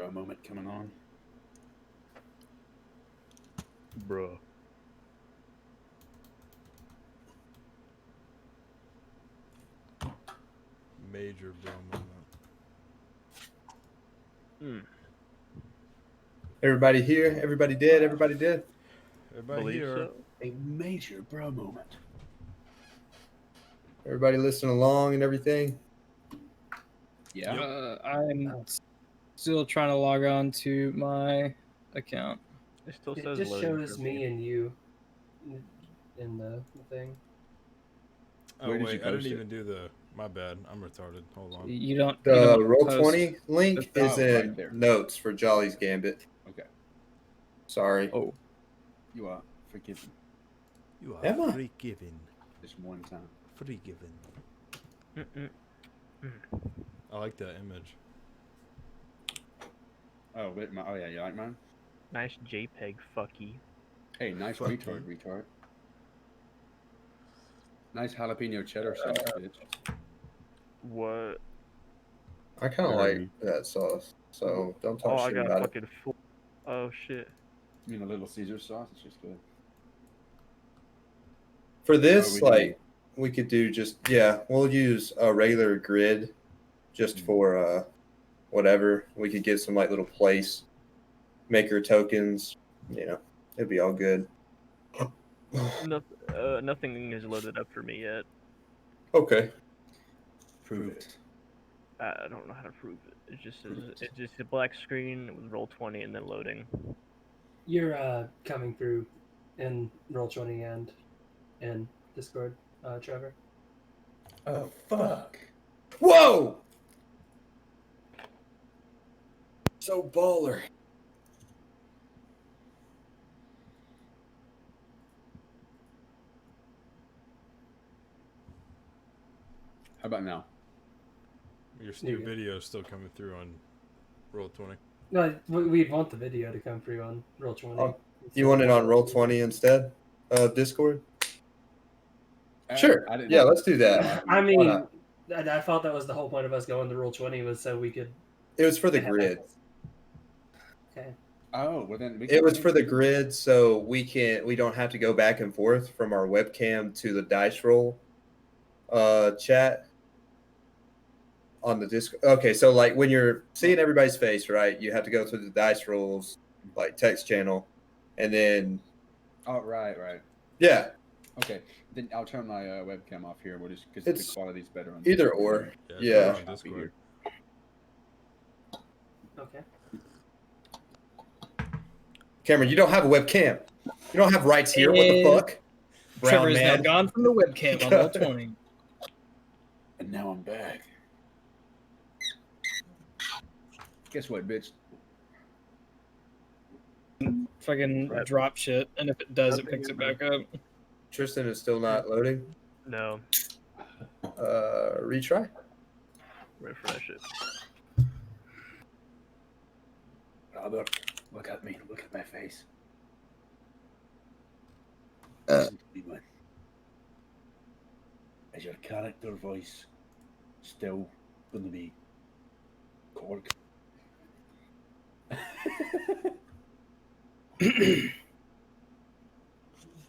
bro moment coming on. Bruh. Major bro moment. Everybody here? Everybody dead? Everybody dead? Everybody Believe here. so. A major bro moment. Everybody listening along and everything? Yeah. Yep. I'm still trying to log on to my account. It still It says just loading shows for me and you in the thing. Oh Where did wait, you I didn't post it? even do the. My bad. I'm retarded. Hold on. You don't. The you don't Roll post- 20 link Oh, is in right there. notes for Jolly's Gambit. Okay. Sorry. Oh, You are forgiven. You are Am I? forgiven. Just one time. Forgiven. Mm-mm. I like that image. Oh, wait, oh yeah, you like mine? Nice JPEG, fucky. Hey, nice Fuck retard, you. retard. Nice jalapeno cheddar sauce, bitch. What? I kind of You heard like me. that sauce, so don't talk Oh, I shit got about it. fucking full. Oh shit. You know, Little Caesar sauce. It's just good. For Oh, this, we like, we could do just, yeah, we'll use a regular grid just for whatever. We could get some, like, little place maker tokens. You know, it'd be all good. Nothing is loaded up for me yet. Okay. Prove it. I don't know how to prove it. It just says it's just a black screen with roll 20 and then loading. You're coming through in Roll20 and in Discord, Trevor. Oh, fuck. Whoa! So baller. How about now? Your go. video is still coming through on Roll 20. No, we want the video to come through on Roll20. Oh, You want it on Roll20 instead of Discord? Sure. I didn't Yeah, know. let's do that. I Why mean, not? I thought that was the whole point of us going to Roll20 was so we could. It was for the have grid. access. Okay. Oh, well then we It was for the grid, so we don't have to go back and forth from our webcam to the dice roll chat on the Discord. Okay, so like when you're seeing everybody's face, right, you have to go through the dice rolls, like text channel, and then Oh, right. yeah, Okay, then I'll turn my webcam off here. We'll just because It's the quality's better on either Discord. or. Yeah. Yeah. Turn it on Copy Discord. here. Okay. Cameron, you don't have a webcam. You don't have rights here. What the fuck? Trevor Brown is now man. gone from the webcam on Roll20. And now I'm back. Guess what, bitch? Fucking Right. drop shit, and if it does, it picks it back up. Tristan is still not loading. No. Retry. Refresh it. Robert, look at me. Look at my face. Uh. Listen to me, man. Is your character voice still going to be Cork?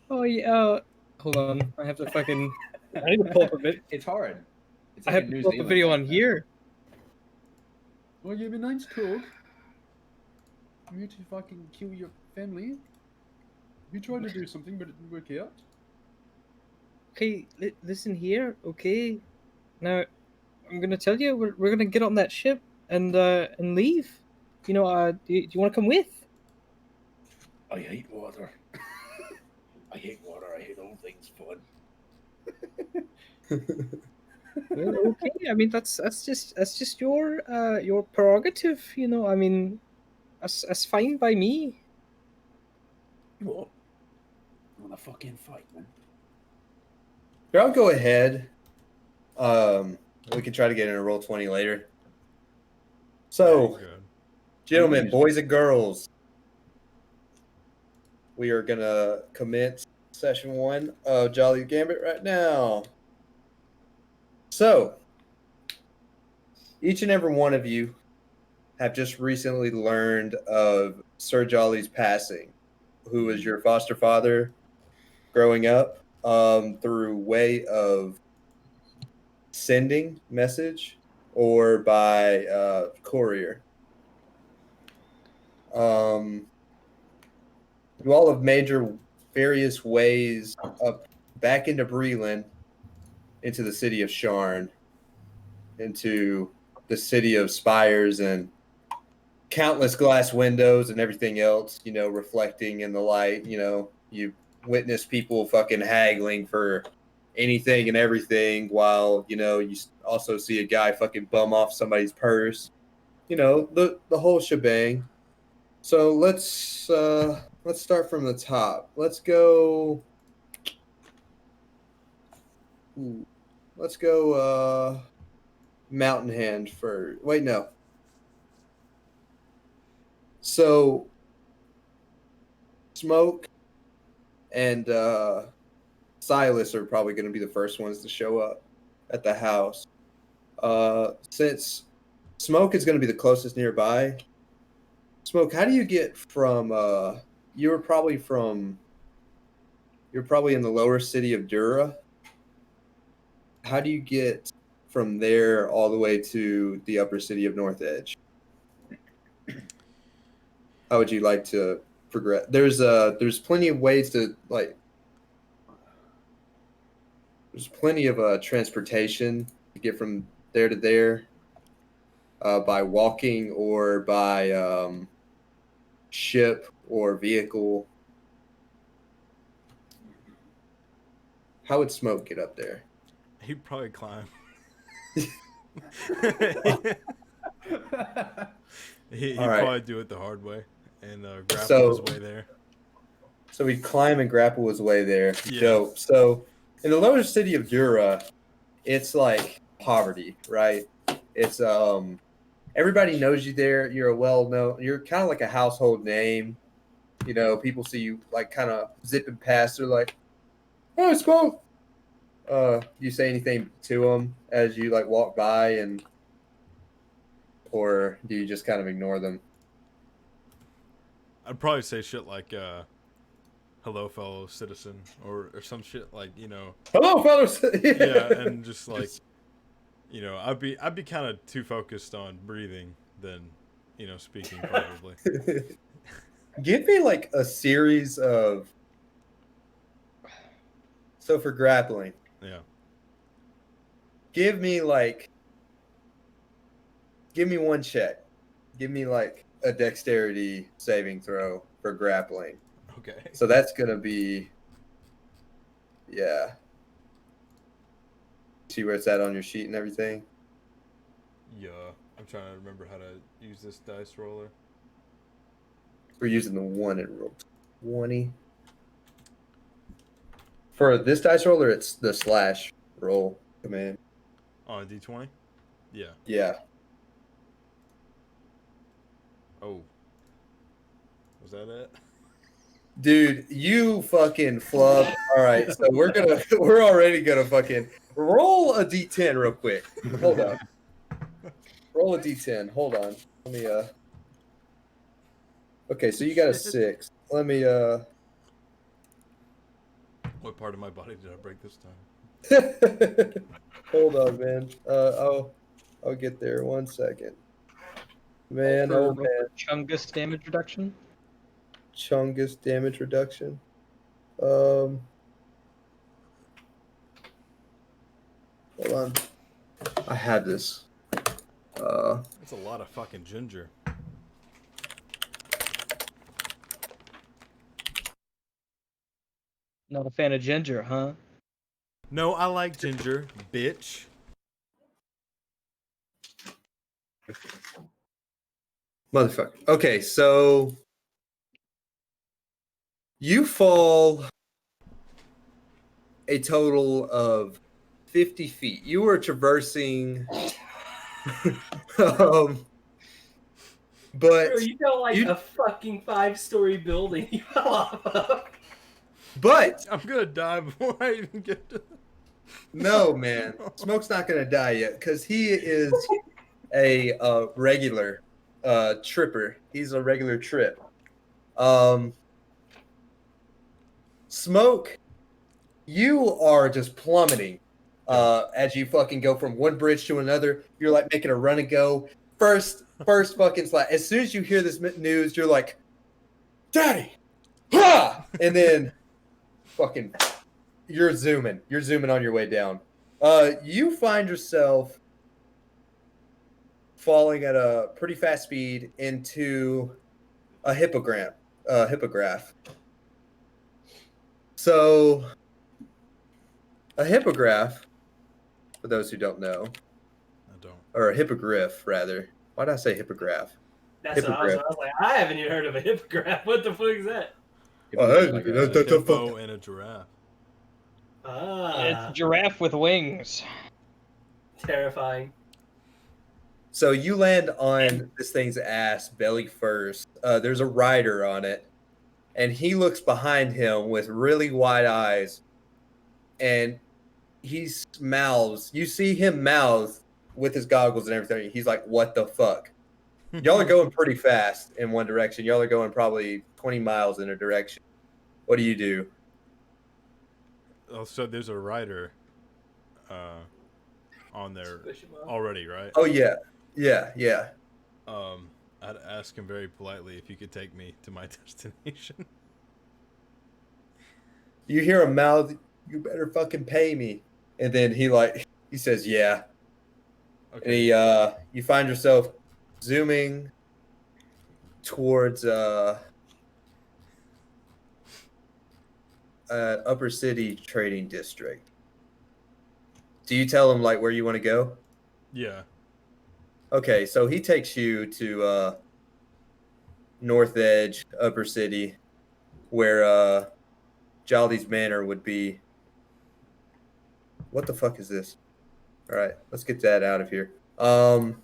Oh yeah. Hold on, I have to fucking. I need to pull up a bit. It's hard. It's I like have in to New pull up a Zealand video like on that. here. Well, you have a nice cook. You need to fucking kill your family. You tried to do something, but it didn't work out. Okay, listen here. Okay, now I'm gonna tell you we're gonna get on that ship and leave. You know, do you want to come with? I hate water. I hate water. I hate all things fun. Well, okay. I mean, that's just your prerogative. You know, I mean, that's fine by me. You what? You want to fucking fight, man? Here, I'll go ahead. We can try to get in a Roll20 later. So, Good. gentlemen, boys and girls, we are gonna commence session 1 of Jolly Gambit right now. So, each and every one of you have just recently learned of Sir Jolly's passing, who was your foster father growing up, through way of sending message or by courier. You all have made your various ways up back into Breland, into the city of Sharn, into the city of spires and countless glass windows and everything else, reflecting in the light. You witness people fucking haggling for anything and everything, while you also see a guy fucking bum off somebody's purse. The whole shebang. So let's start from the top. Let's go. Let's go. Mountain Hand first. Wait, no. So Smoke and Silas are probably going to be the first ones to show up at the house. Since Smoke is going to be the closest nearby. Smoke, how do you get from you're probably in the lower city of Dura. How do you get from there all the way to the upper city of North Edge? How would you like to progress? There's plenty of ways to there's plenty of transportation to get from there to there, by walking or by ship or vehicle. How would Smoke get up there? He'd probably climb. He'd All right. probably do it the hard way and grapple So- his way there. So he'd climb and grapple his way there. Yeah. Dope. So in the lower city of Dura, it's like poverty, right? It's everybody knows you there. You're a well-known. You're kind of like a household name. People see you like kind of zipping past. They're like, "Oh, Smoke." Do you say anything to them as you like walk by, or do you just kind of ignore them? I'd probably say shit like, hello, fellow citizen, or some shit like, Hello, fellas. yeah, and just like, I'd be kind of too focused on breathing than, speaking probably. Give me like a series of. So for grappling, Yeah. give me one check. Give me like a dexterity saving throw for grappling. Okay. So that's gonna be, yeah. See where it's at on your sheet and everything. Yeah. I'm trying to remember how to use this dice roller. We're using the one and roll 20. For this dice roller, it's the slash roll command. Oh, a D20? Yeah. Yeah. Oh. Was that it? Dude, you fucking flub. All right, so we're already gonna fucking roll a D10 real quick. Hold on. Roll a D10. Hold on. Let me Okay, so you got a 6. Let me What part of my body did I break this time? Hold on, man. I'll get there. 1 second. Man, For oh man. Chungus damage reduction. Chungus damage reduction. Hold on. I have this. That's a lot of fucking ginger. Not a fan of ginger, huh? No, I like ginger, bitch. Motherfucker. Okay, so you fall a total of 50 feet. You were traversing but Bro, you know, like a fucking 5-story building you fell off of. but I'm gonna die before I even get to. no, man. Smoke's not gonna die yet because he is a regular tripper. He's a regular trip. Smoke, you are just plummeting. As you fucking go from one bridge to another, you're like making a run and go. First fucking slide. As soon as you hear this news, you're like, Daddy! Ha! And then fucking you're zooming on your way down. You find yourself falling at a pretty fast speed into a hippogriff. So a hippogriff, for those who don't know, I don't. or a hippogriff rather. Why did I say hippogriff? That's what I was like. I haven't even heard of a hippogriff. What the fuck is that? Oh, hey, Like a that's a hippo fuck. and a giraffe. It's a giraffe with wings. Terrifying. So you land on this thing's ass, belly first. There's a rider on it, and he looks behind him with really wide eyes, and he mouths. You see him mouth with his goggles and everything. He's like, "What the fuck?" Y'all are going pretty fast in one direction. Y'all are going probably 20 miles in a direction. What do you do? Oh, so there's a rider on there Squish him up. already, right? Oh yeah, yeah. I'd ask him very politely if he could take me to my destination. You hear him mouth, "You better fucking pay me," and then he says, "Yeah." Okay. And you find yourself zooming towards Upper City Trading District. Do you tell him like where you want to go? Yeah. Okay, so he takes you to North Edge, Upper City, where Jolly's Manor would be. What the fuck is this? All right, let's get that out of here. And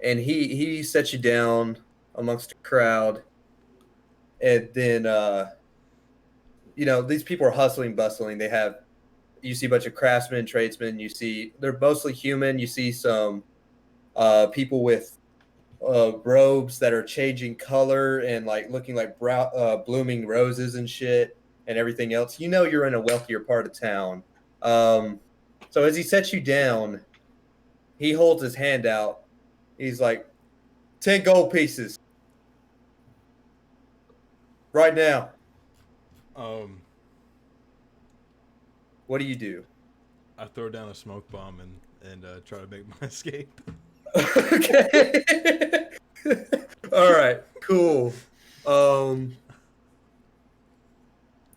he sets you down amongst the crowd, and then these people are hustling, bustling. You see a bunch of craftsmen, tradesmen. You see they're mostly human. You see some people with robes that are changing color and like looking like blooming roses and shit and everything else. You know you're in a wealthier part of town. So as he sets you down, he holds his hand out. He's like, 10 gold pieces. Right now. What do you do? I throw down a smoke bomb and try to make my escape. Okay. All right. Cool.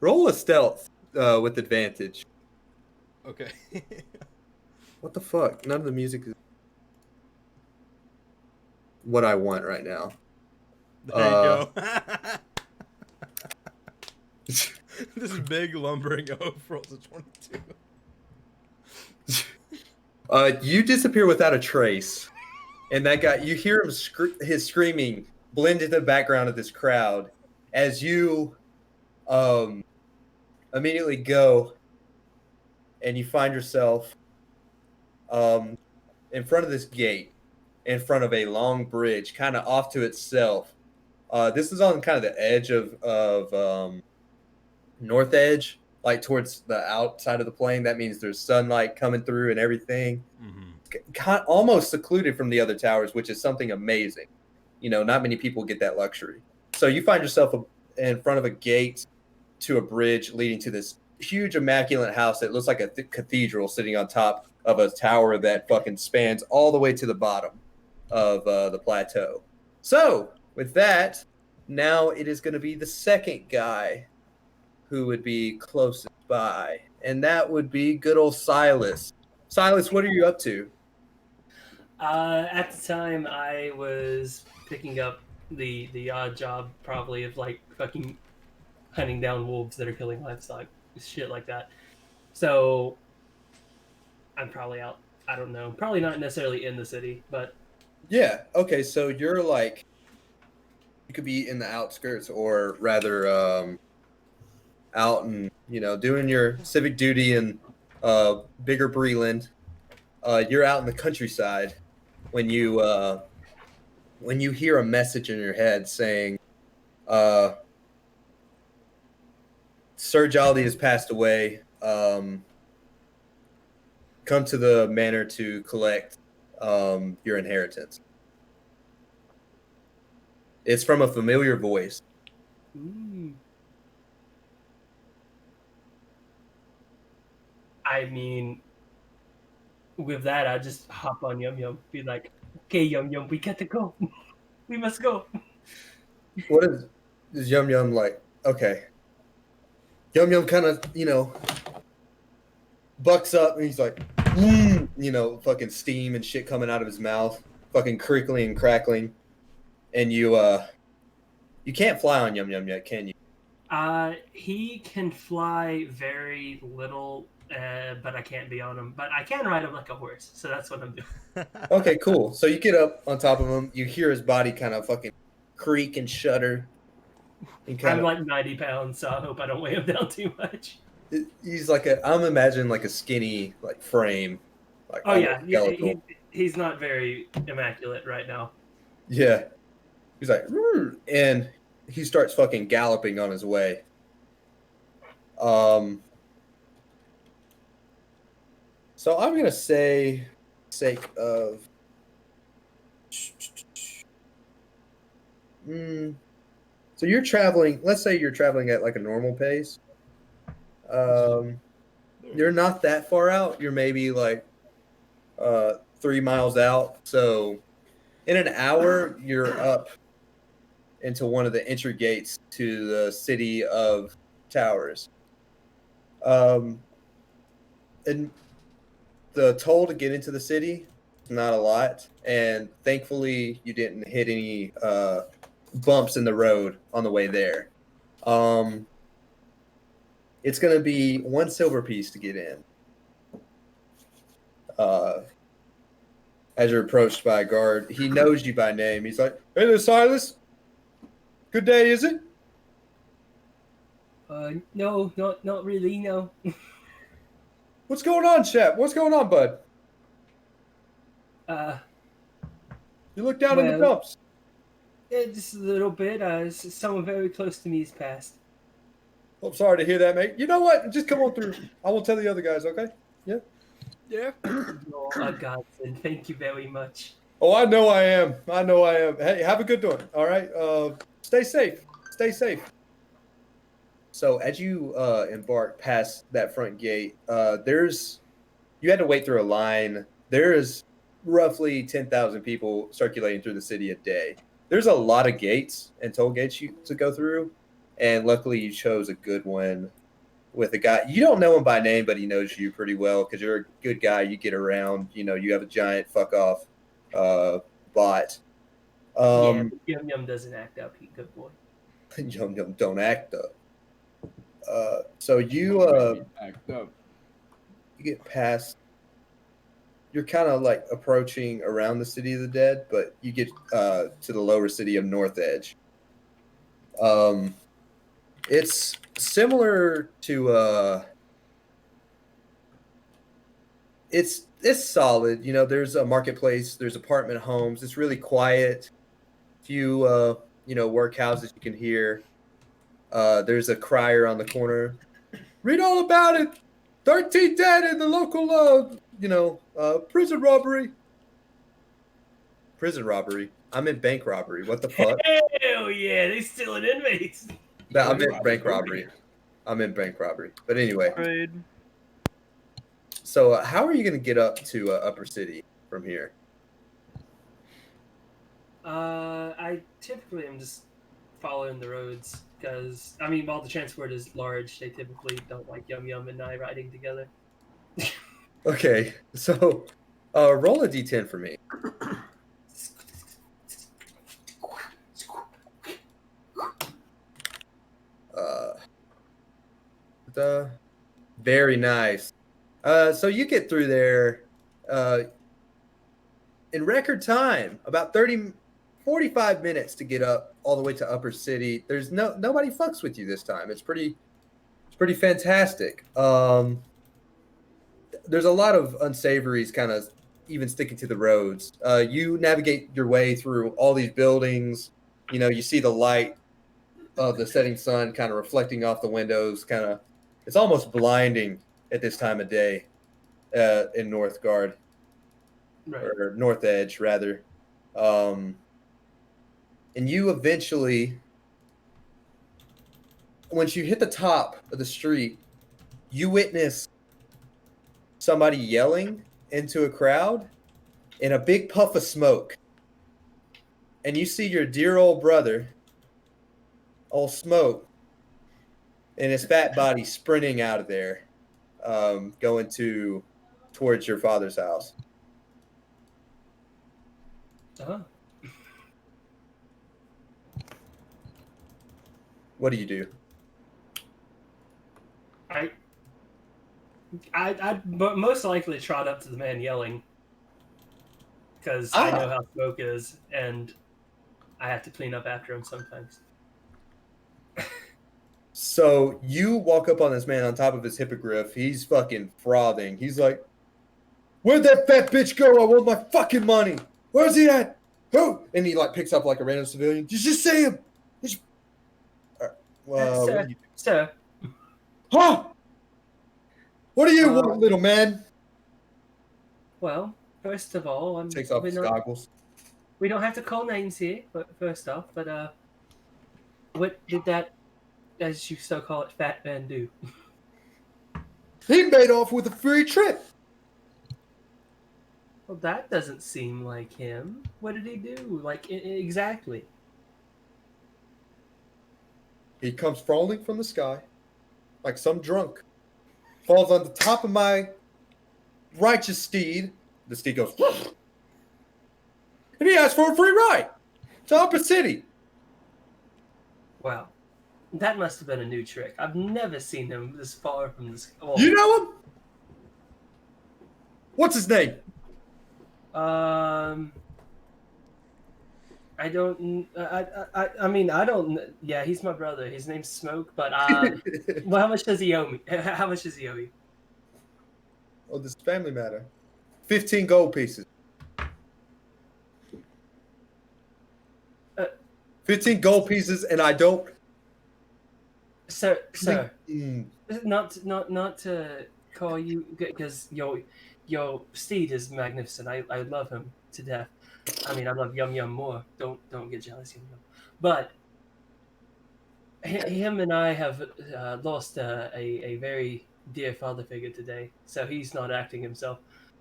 Roll a stealth with advantage. Okay. What the fuck? None of the music is what I want right now. There you go. This big lumbering oaf rolls a 22. You disappear without a trace, and that guy, you hear him his screaming blend into the background of this crowd as you immediately go, and you find yourself in front of this gate, in front of a long bridge, kind of off to itself. This is on kind of the edge of North Edge, like towards the outside of the plane. That means there's sunlight coming through and everything. Mm-hmm. Almost secluded from the other towers, which is something amazing. Not many people get that luxury. So you find yourself in front of a gate to a bridge leading to this huge, immaculate house that looks like a cathedral sitting on top of a tower that fucking spans all the way to the bottom of the plateau. So with that, now it is going to be the second guy who would be closest by, and that would be good old Silas. Silas, what are you up to? At the time, I was picking up the odd job, probably of like fucking hunting down wolves that are killing livestock, shit like that. So I'm probably out. I don't know. Probably not necessarily in the city, but yeah. Okay, so you're like, you could be in the outskirts, or rather, out and doing your civic duty in bigger Breland. You're out in the countryside when you when you hear a message in your head saying, Sir Jaldi has passed away. Come to the manor to collect your inheritance. It's from a familiar voice. I mean, with that, I just hop on Yum Yum, be like, "Okay, Yum Yum, we got to go. We must go." What is Yum Yum like? Okay. Yum Yum kind of, bucks up and he's like, fucking steam and shit coming out of his mouth, fucking crickling and crackling. And you can't fly on Yum Yum yet, can you? He can fly very little, but I can't be on him. But I can ride him like a horse, so that's what I'm doing. Okay, cool. So you get up on top of him. You hear his body kind of fucking creak and shudder. And I'm like 90 pounds, so I hope I don't weigh him down too much. He's like I'm imagining like a skinny like frame. Like Oh yeah, skeletal. he's not very immaculate right now. Yeah. He's like, "Rrr," and he starts fucking galloping on his way. So I'm gonna say, sake of, so you're traveling. Let's say you're traveling at like a normal pace. You're not that far out. You're maybe like 3 miles out. So in an hour, you're up into one of the entry gates to the city of Towers. And the toll to get into the city is not a lot, and thankfully you didn't hit any bumps in the road on the way there. It's going to be 1 silver piece to get in. As you're approached by a guard, he knows you by name. He's like, "Hey there, Silas. Good day, is it?" No, not really, no. What's going on, chap? What's going on, bud? You look down in the well- dumps. Yeah, just a little bit. Someone very close to me has passed. I'm sorry to hear that, mate. You know what? Just come on through. I will tell the other guys, okay? Yeah? Yeah. Oh, a godsend. Thank you very much. Oh, I know I am. Hey, have a good one, all right? Stay safe. Stay safe. So as you embark past that front gate, you had to wait through a line. There's roughly 10,000 people circulating through the city a day. There's a lot of gates and toll gates to go through, and luckily you chose a good one with a guy. You don't know him by name, but he knows you pretty well because you're a good guy. You get around. You have a giant fuck off bot. Yeah, but Yum Yum doesn't act up. He's a good boy. Yum Yum don't act up. So you Act up. you get past. You're kind of like approaching around the city of the dead, but you get to the lower city of North Edge. It's similar to it's solid. There's a marketplace, there's apartment homes. It's really quiet. Few workhouses you can hear. There's a crier on the corner. Read all about it. 13 dead in the local prison robbery. Prison robbery. I'm in bank robbery. What the fuck? Hell yeah, they stealing inmates. No, I'm in bank robbery. But anyway, Trade. so how are you going to get up to Upper City from here? I typically am just following the roads because while the transport is large, they typically don't like Yum Yum and I riding together. Okay, so roll a d10 for me. Very nice. So you get through there in record time, about 45 minutes to get up all the way to Upper City. There's nobody fucks with you this time. It's pretty fantastic. There's a lot of unsavories kind of even sticking to the roads. You navigate your way through all these buildings. You know, you see the light of the setting sun kind of reflecting off the windows. It's almost blinding at this time of day in Northgard, Right. or North Edge rather. And you eventually, once you hit the top of the street, you witness somebody yelling into a crowd and a big puff of smoke. And you see your dear old brother, old Smoke, and his fat body sprinting out of there, going towards your father's house. Uh-huh. What do you do? I'd most likely trot up to the man yelling, because I know how Smoke is, and I have to clean up after him sometimes. So you walk up on this man on top of his hippogriff. He's fucking frothing. He's like, "Where'd that fat bitch go? I want my fucking money. Where's he at? Who?" And he like picks up like a random civilian. Did you just see him? What do you do? Sir, Huh? What do you want, little man? well, first of all, Takes off his goggles. we don't have to call names here, but first off, what did that, as you so call it, fat man do? He made off with a free trip. Well, that doesn't seem like him. What did he do? Like, exactly? He comes falling from the sky like some drunk. Falls on the top of my righteous steed. The steed goes, and he asks for a free ride to Upper City. Wow. That must have been a new trick. I've never seen him this far from this. Oh. You know him? What's his name? I don't. I mean, I don't. Yeah, he's my brother. His name's Smoke. But well, how much does he owe me? How much does he owe you? Oh, this is family matter. 15 gold pieces. 15 gold pieces, and I don't. Sir, Mm. not to call you, because your steed is magnificent. I love him to death. I mean, I love Yum Yum more. Don't get jealous, Yum Yum. But him and I have lost a very dear father figure today, so he's not acting himself.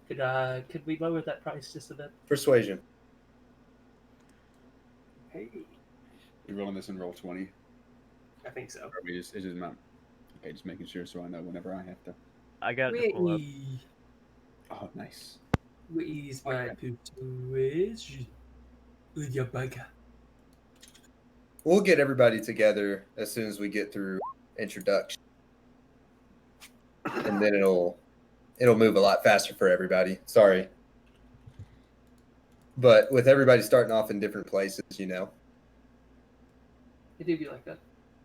Could we lower that price just a bit? Persuasion. Hey, We're rolling this in roll 20. I think so. Or it's just not. Okay, just making sure so I know whenever I have to. I got it to pull up. Oh, nice. Where's my persuasion? With your bugger. We'll get everybody together as soon as we get through introduction. And then it'll move a lot faster for everybody. Sorry. But with everybody starting off in different places, you know. It do be like that.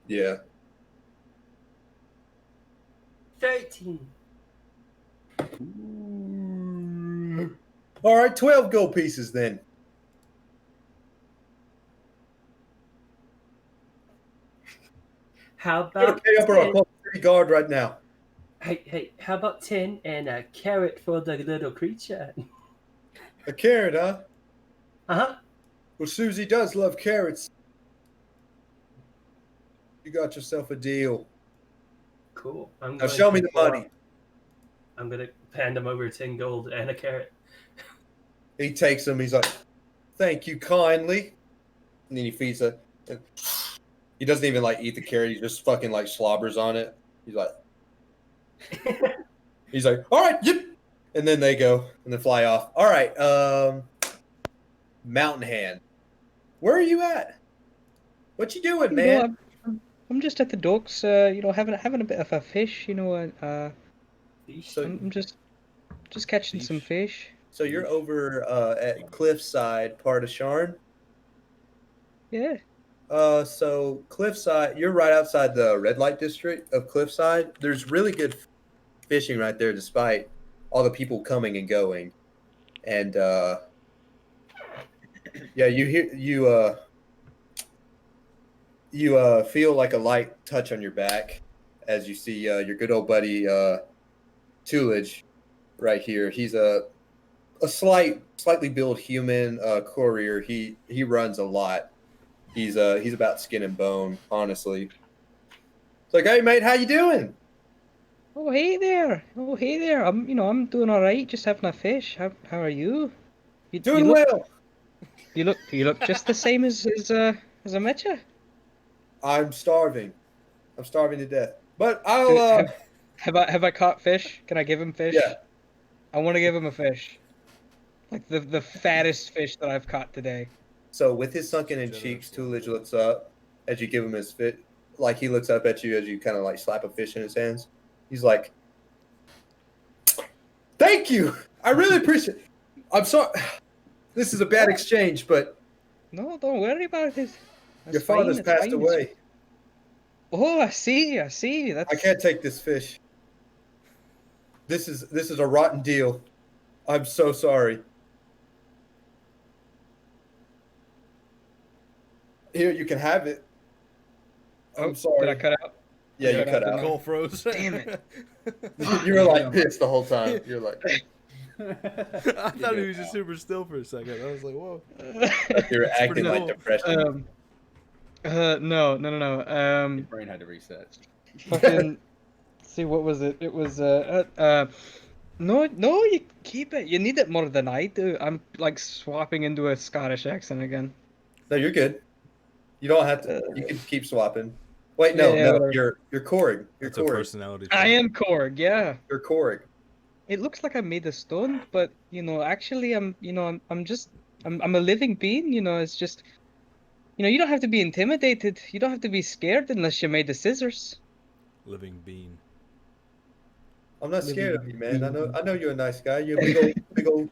Yeah. 13. All right, 12 gold pieces then. How I'm gonna about pay up or I'll 10? call the city guard right now. Hey, how about 10 and a carrot for the little creature? A carrot, huh? Uh-huh. Well, Susie does love carrots. You got yourself a deal. Cool. Now show me the money. I'm going to hand him over 10 gold and a carrot. He takes them. He's like, "Thank you kindly." And then he feeds it. He doesn't even like eat the carrot. He just fucking like slobbers on it. He's like, "All right, yep." And then they go and then fly off. All right, Mountain Hand, where are you at? What you doing, man? I'm just at the docks, having a bit of a fish, So, I'm just catching some fish. so you're over at Cliffside, part of Sharn. Yeah. So Cliffside, you're right outside the red light district of Cliffside. There's really good fishing right there, despite all the people coming and going. and yeah, you feel like a light touch on your back as you see your good old buddy Tullidge right here. He's a slightly built human courier. He runs a lot. He's about skin and bone, honestly. It's like, hey mate, how you doing? Oh hey there. Oh hey there. I'm doing all right. Just having a fish. How are you? You Doing look well. you look just the same as I met you. I'm starving. I'm starving to death. But I'll Do, have I caught fish? Can I give him fish? yeah. I want to give him a fish. Like the fattest fish that I've caught today. So with his sunken in Generous cheeks, one, Tullidge yeah. looks up as you give him his fit. Like he looks up at you as you kind of like slap a fish in his hands. He's like, "Thank you. I really appreciate it. I'm sorry. This is a bad exchange, but No, don't worry about it. That's your father's fine, it's passed fine. away. Oh, I see. That's I can't take this fish. This is a rotten deal. I'm so sorry. Here, you can have it. I'm Oh, sorry. did I cut out? Yeah, Did you I cut cut out. Cole froze. Damn it. You were like pissed the whole time. You're like, I thought he was just super still for a second. I was like, whoa. you're acting pretty like cool. depression. No. Your brain had to reset. Fucking. See, what was it? It was No, you keep it. You need it more than I do. I'm like swapping into a Scottish accent again. No, you're good. You don't have to. You can keep swapping. Wait, no, Yeah, no. whatever. You're Korg. You're That's a Korg. personality I trait. am Korg, yeah. You're Korg. It looks like I'm made of stone, but actually I'm a living being, it's just you don't have to be intimidated. You don't have to be scared unless you're made of scissors. Living bean. I'm not scared of you, man. I know you're a nice guy. You're a big old,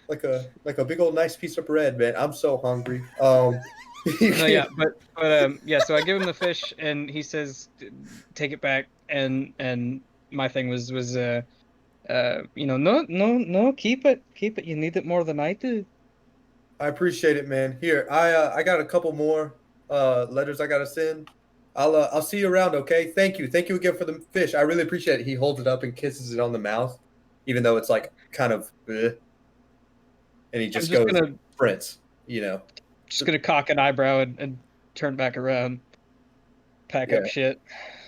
like a big old nice piece of bread, man. I'm so hungry. No, yeah, but so I give him the fish and he says take it back and my thing was no, keep it. Keep it. You need it more than I do. I appreciate it, man. Here, I got a couple more letters I gotta send. I'll see you around, okay? Thank you again for the fish. I really appreciate it. He holds it up and kisses it on the mouth, even though it's like kind of, and he just just goes gonna sprints. just gonna cock an eyebrow and turn back around, pack Yeah. up shit.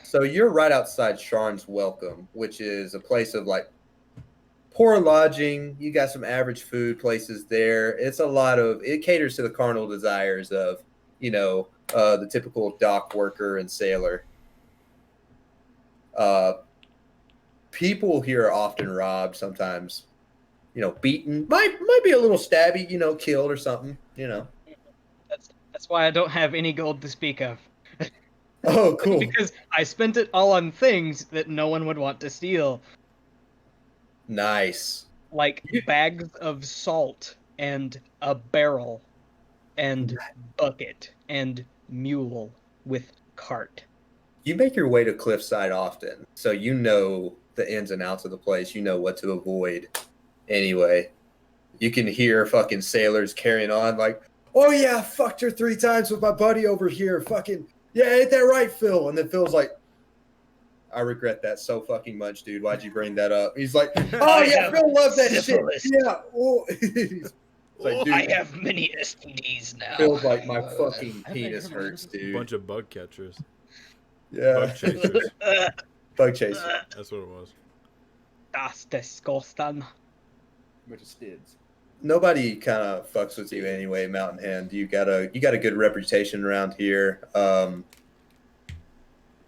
So you're right outside Sharn's Welcome, which is a place of like poor lodging. You got some average food places there. It caters to the carnal desires of, the typical dock worker and sailor. People here are often robbed, sometimes, beaten. Might be a little stabby, killed or something, That's why I don't have any gold to speak of. Oh, cool. Because I spent it all on things that no one would want to steal, Nice. like bags of salt and a barrel and bucket and mule with cart. You make your way to Cliffside often, so you know the ins and outs of the place. You know what to avoid. Anyway, you can hear fucking sailors carrying on like, "Oh yeah, I fucked her 3 times with my buddy over here. Fucking yeah, ain't that right, Phil?" And then Phil's like, "I regret that so fucking much, dude. Why'd you bring that up?" He's like, "Oh yeah, Phil loves that syphilis. shit. Yeah." Oh. He's like, dude, I have many STDs now. Phil's like, my fucking penis hurts, dude. Bunch of bug catchers. Yeah, Bug chasers. bug chaser. That's what it was. That's disgusting. Bunch of stids. Nobody kind of fucks with you anyway, Mountain Hand. You got a good reputation around here.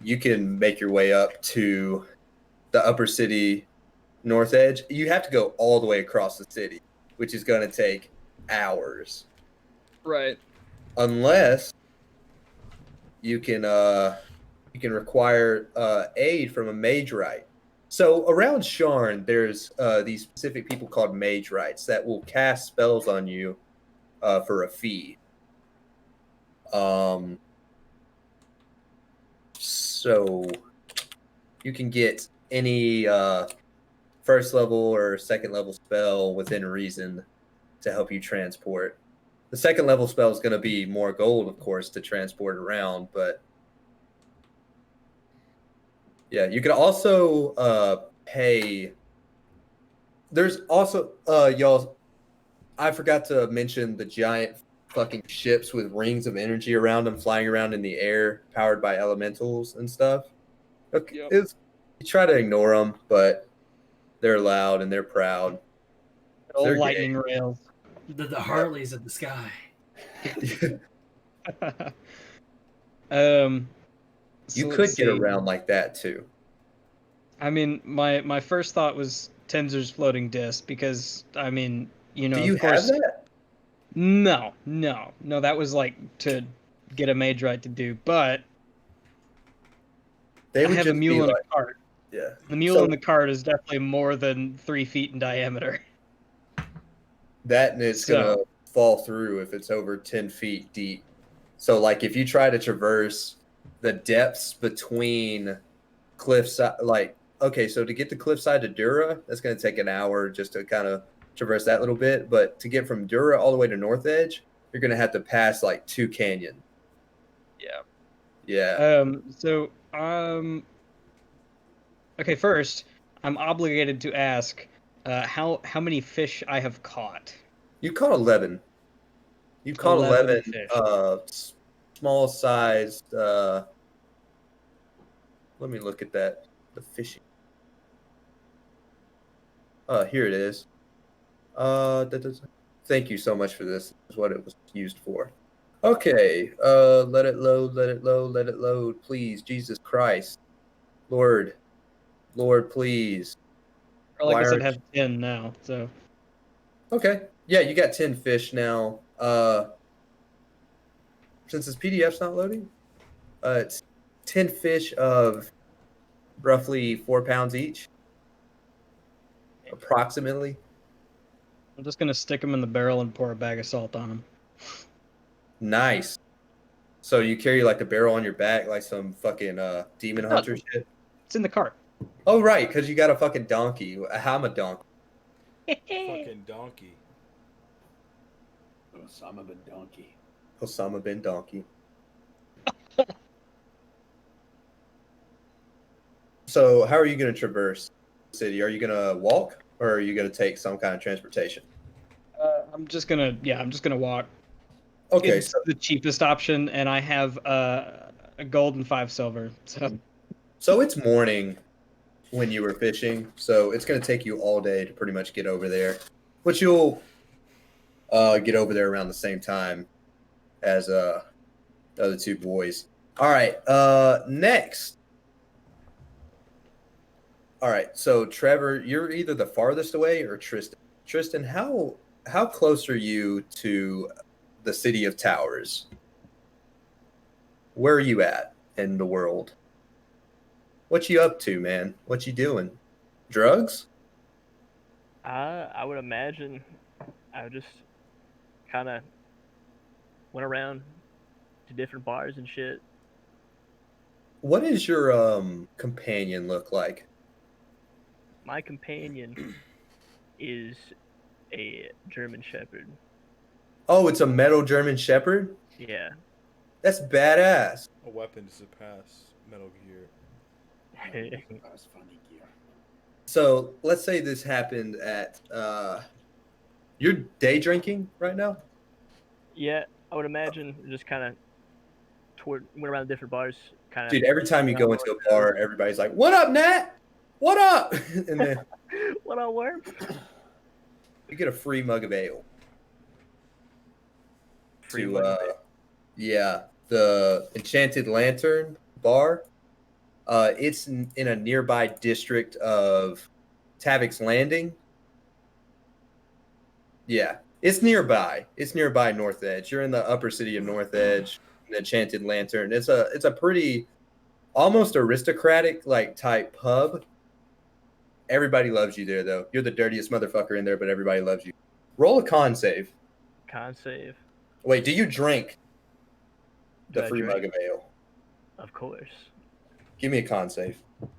You can make your way up to the upper city north edge. You have to go all the way across the city, which is going to take hours. Right. Unless you can require aid from a mage right. So around Sharn, there's these specific people called mage rights that will cast spells on you for a fee. So you can get any first level or second level spell within reason to help you transport. The second level spell is going to be more gold, of course, to transport around, but yeah, you can also pay. There's also y'all. I forgot to mention the giant fucking ships with rings of energy around them, flying around in the air, powered by elementals and stuff. Okay, Yep. you try to ignore them, but they're loud and they're proud. All They're lightning rails. The Harleys of the sky. um, You so could let's get see. around like that too. I mean, my first thought was Tensor's floating disc because I mean, you know, Do you of course, have that? no, that was like to get a mage right to do, but They I would have a just be mule and like, a cart. yeah. The mule So and the cart is definitely more than 3 feet in diameter. that and it's gonna So fall through if it's over 10 feet deep. So like if you try to traverse the depths between cliffside, like okay, so to get the cliffside to Dura, that's gonna take an hour just to kind of traverse that little bit. But to get from Dura all the way to North Edge, you're gonna have to pass like 2 canyons. yeah. Yeah. So okay, first, I'm obligated to ask how many fish I have caught. You caught 11. You caught 11 11 fish. small sized let me look at that. The fishing. Here it is. Thank you so much for this. This is what it was used for. Okay. Let it load, let it load, let it load. Please, Jesus Christ. Lord, please. Or like Why I said, aren't have 10 now. So Okay. Yeah, you got 10 fish now. Since this PDF's not loading, it's 10 fish of roughly 4 pounds each, approximately. I'm just gonna stick them in the barrel and pour a bag of salt on them. Nice. So you carry like a barrel on your back, like some fucking demon hunter shit. It's in the cart. Oh right, because you got a fucking donkey. I'm a donkey. Fucking donkey. Osama bin Donkey. Osama bin Donkey. So how are you going to traverse the city? Are you going to walk, or are you going to take some kind of transportation? I'm just gonna walk. Okay, It's the cheapest option, and I have a gold and 5 silver. so it's morning when you were fishing, so it's going to take you all day to pretty much get over there, but you'll get over there around the same time as the other 2 boys. All right, next. All right, so Trevor, you're either the farthest away or Tristan. Tristan, how close are you to the city of Towers? Where are you at in the world? What you up to, man? What you doing? Drugs? I would imagine I just kind of went around to different bars and shit. What does your companion look like? My companion is a German Shepherd. Oh, it's a metal German Shepherd? Yeah. That's badass. A weapon to surpass Metal Gear. That was funny gear. So let's say this happened at you're day drinking right now? Yeah, I would imagine just kind of went around the different bars. Kind of. Dude, every time you go into a bar, everybody's like, "What up, Nat? What up?" And then What up, worm? you get a free mug of ale. Free to mug of ale. yeah, the Enchanted Lantern bar. It's in a nearby district of Tavik's Landing. Yeah, it's nearby. It's nearby North Edge. You're in the upper city of North Edge. The Enchanted Lantern. It's a pretty almost aristocratic like type pub. Everybody loves you there though. You're the dirtiest motherfucker in there, but everybody loves you. Roll a con save. Con save. Wait, do you drink Do the I free drink? mug of ale? Of course. Give me a con save. Let's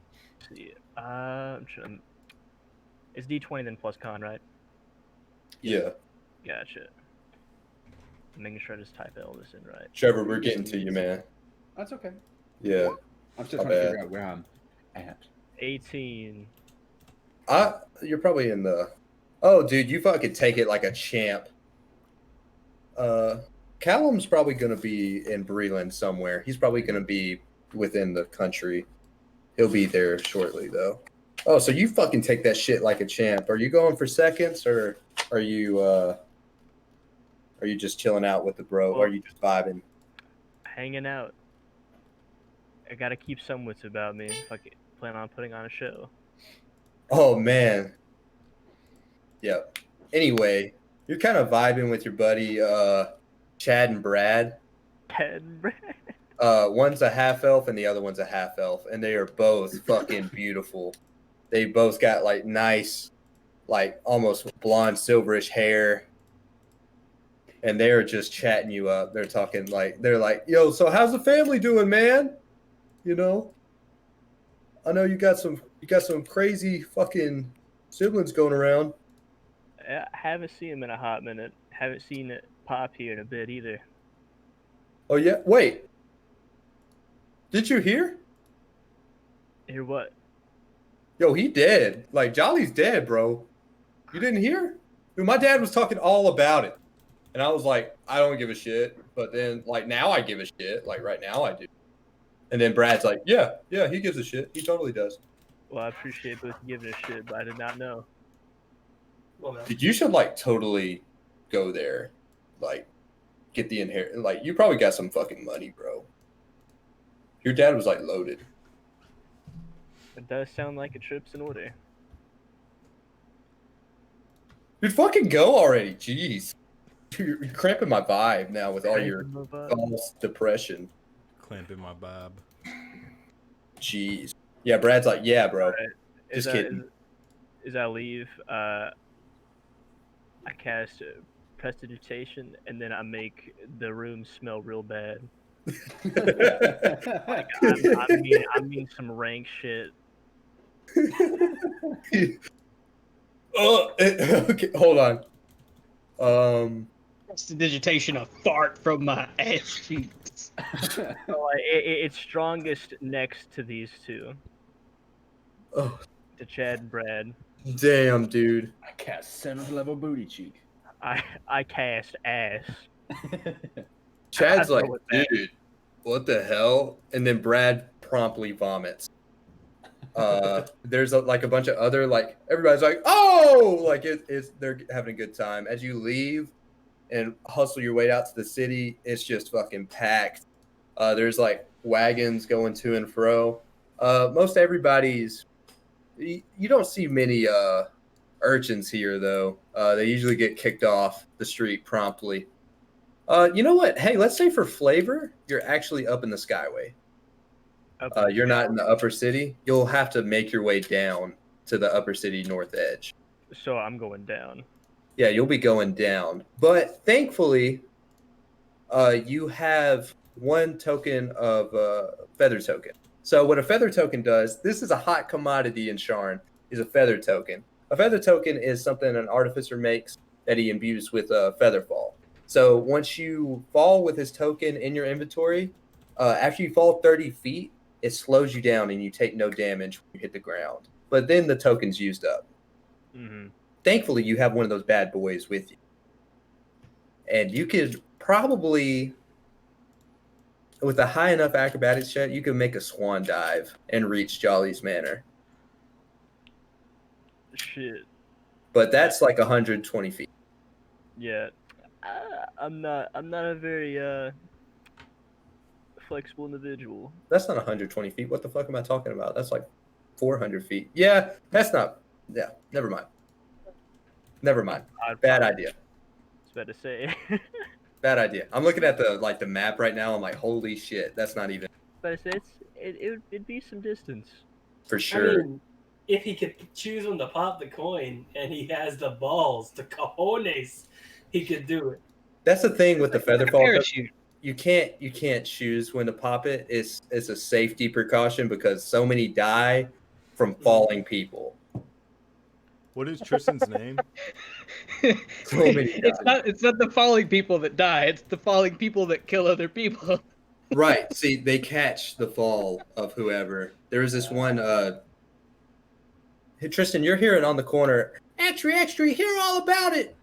see, I'm trying. It's D20 then plus con, right? Yeah. Gotcha. I'm making sure I just type all this in right. Trevor, we're getting to you, man. That's okay. Yeah. I'm still My trying to bad. figure out where I'm at. 18. You're probably in the. Oh, dude, you fucking take it like a champ. Callum's probably gonna be in Breland somewhere. He's probably gonna be within the country. He'll be there shortly, though. Oh, so you fucking take that shit like a champ. Are you going for seconds, or are you just chilling out with the bro? Or are you just vibing? Hanging out. I gotta keep some wits about me if I plan on putting on a show. Oh man. Yep. Anyway, you're kind of vibing with your buddy Chad and Brad. Ted, One's a half elf and the other one's a half elf, and they are both fucking beautiful. They both got like nice, like almost blonde silverish hair, and they're just chatting you up. They're talking like they're like, "Yo, so how's the family doing, man? You know, I know you got some crazy fucking siblings going around." I haven't seen him in a hot minute. Haven't seen it pop here in a bit either. Oh yeah, wait. Did you hear? Hear what? Yo, he dead. Like Jolly's dead, bro. You didn't hear? Dude, my dad was talking all about it. And I was like, I don't give a shit. But then like now I give a shit. Like right now I do. And then Brad's like, yeah, he gives a shit. He totally does. Well, I appreciate both you giving a shit, but I did not know. Well, no. Dude, you should like totally go there. Like get the inherit. Like you probably got some fucking money, bro. Your dad was like loaded. It does sound like a trip's in order. Dude, fucking go already. Jeez. You're cramping my vibe now with all your false depression. Clamping my bob. Jeez. Yeah, Brad's like, yeah, bro. Alright. Just kidding. As I leave, I cast prestidigitation, and then I make the room smell real bad. I mean some rank shit. Oh, okay, hold on. Prestidigitation, a fart from my ass cheeks. It's strongest next to these two, Oh, to Chad and Brad. damn, dude. I cast 7th level booty cheek. I cast ass. Chad's I like, throw it back. dude, what the hell? And then Brad promptly vomits. There's like a bunch of other like everybody's like, oh, like it's they're having a good time. As you leave and hustle your way out to the city, it's just fucking packed. There's like wagons going to and fro. Most everybody's you don't see many urchins here though. They usually get kicked off the street promptly. You know what? Hey, let's say for flavor, you're actually up in the Skyway. You're not in the upper city. You'll have to make your way down to the upper city north edge. So I'm going down. Yeah, you'll be going down. But thankfully, you have one token of feather token. So what a feather token does, this is a hot commodity in Sharn, is a feather token. A feather token is something an artificer makes that he imbues with a feather fall. So once you fall with his token in your inventory, after you fall 30 feet, it slows you down and you take no damage when you hit the ground. But then the token's used up. Mm-hmm. Thankfully, you have one of those bad boys with you. And you could probably, with a high enough acrobatics check, you could make a swan dive and reach Jolly's Manor. Shit. But that's like 120 feet. Yeah. I'm not a very flexible individual. That's not 120 feet. What the fuck am I talking about? That's like 400 feet. Yeah, that's not. Yeah, never mind. Never mind. Bad idea. I was about to say. Bad idea. I'm looking at the map right now. I'm like, holy shit, that's not even But it'd be some distance. for sure. I mean, if he could choose when to pop the coin and he has the balls, the cojones, he could do it. That's the thing with the feather fall. Parachute. You can't choose when to pop it. It's a safety precaution because so many die from falling people. What is Tristan's name? So many It's not the falling people that die. It's the falling people that kill other people. Right. See, they catch the fall of whoever. There was this one. Hey, Tristan, you're hearing on the corner. Extra, extra! Hear all about it.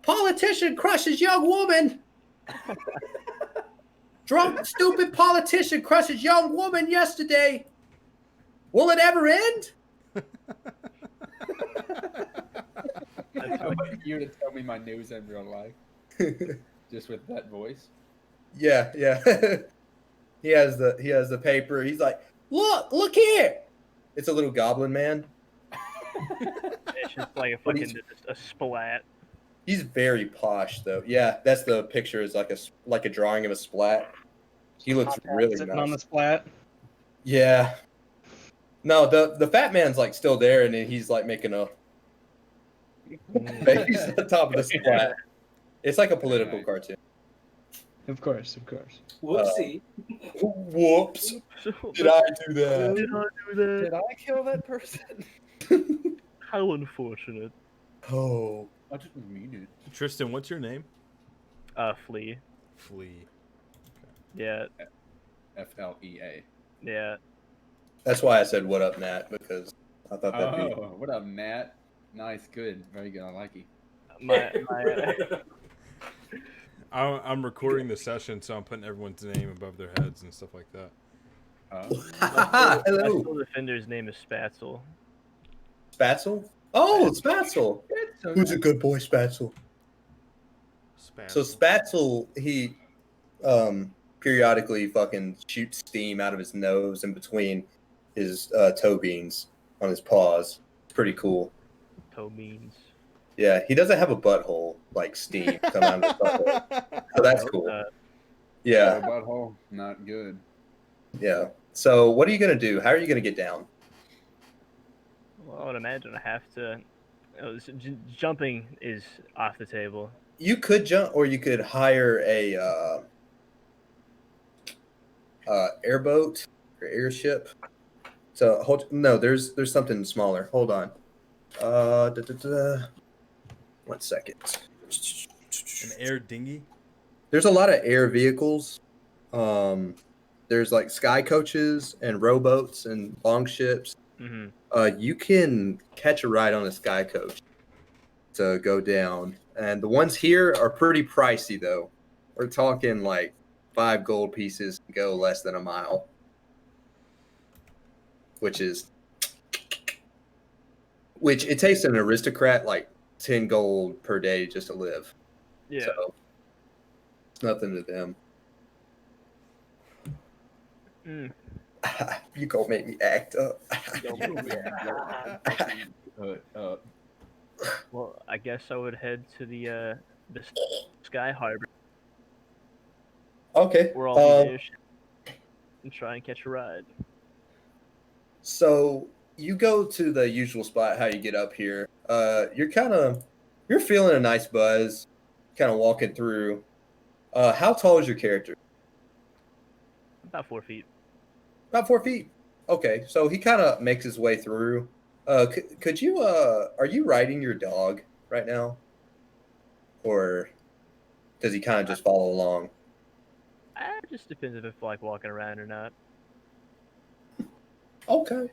Politician crushes young woman. Drunk, stupid politician crushes young woman yesterday. Will it ever end? I want you to tell me my news in real life, just with that voice. Yeah. he has the paper. He's like, look here. It's a little goblin man. It's just like a fucking just a splat. He's very posh though. Yeah, that's the picture. Is like a drawing of a splat. He looks really Sitting nice. on the splat. Yeah. No, the fat man's like still there, and then he's like making a face on top of the splat. It's like a political cartoon. Of course. Whoopsie. Whoops! Did I do that? Did I do that? Did I kill that person? How unfortunate. Oh, I didn't mean it. Tristan, what's your name? Flea. Flea. Yeah, FLEA. yeah. that's why I said "What up, Nat?" because I thought that'd be. Oh, what up, Nat? Nice, good, very good. I like you. My I'm recording the session, so I'm putting everyone's name above their heads and stuff like that. my Hello, school defender's name is Spatzel. Spatzel. Oh, Spatzel. So Who's a good boy, Spatzel? So Spatzel, he periodically fucking shoots steam out of his nose and between his toe beans on his paws. It's pretty cool. Toe beans. Yeah, he doesn't have a butthole like steam come out of his butthole. So that's cool. Yeah, butthole, not good. yeah. So what are you gonna do? How are you gonna get down? Well, I would imagine I have to. Jumping is off the table. You could jump, or you could hire a airboat or airship. So no, there's something smaller. Hold on. 1 second. An air dinghy. There's a lot of air vehicles. There's like sky coaches and rowboats and longships. Mm-hmm. You can catch a ride on a sky coach to go down. And the ones here are pretty pricey, though. We're talking like 5 gold pieces to go less than a mile, which it takes an aristocrat like 10 gold per day just to live. Yeah. So it's nothing to them. Mm. You gonna make me act up. Well, I guess I would head to the Sky Harbor Okay. where all the fish and try and catch a ride. So you go to the usual spot. How you get up here? You're feeling a nice buzz, kind of walking through. How tall is your character? About 4 feet. About 4 feet. Okay, so he kind of makes his way through. Could you? Are you riding your dog right now, or does he kind of just follow along? It just depends if it's like walking around or not. Okay.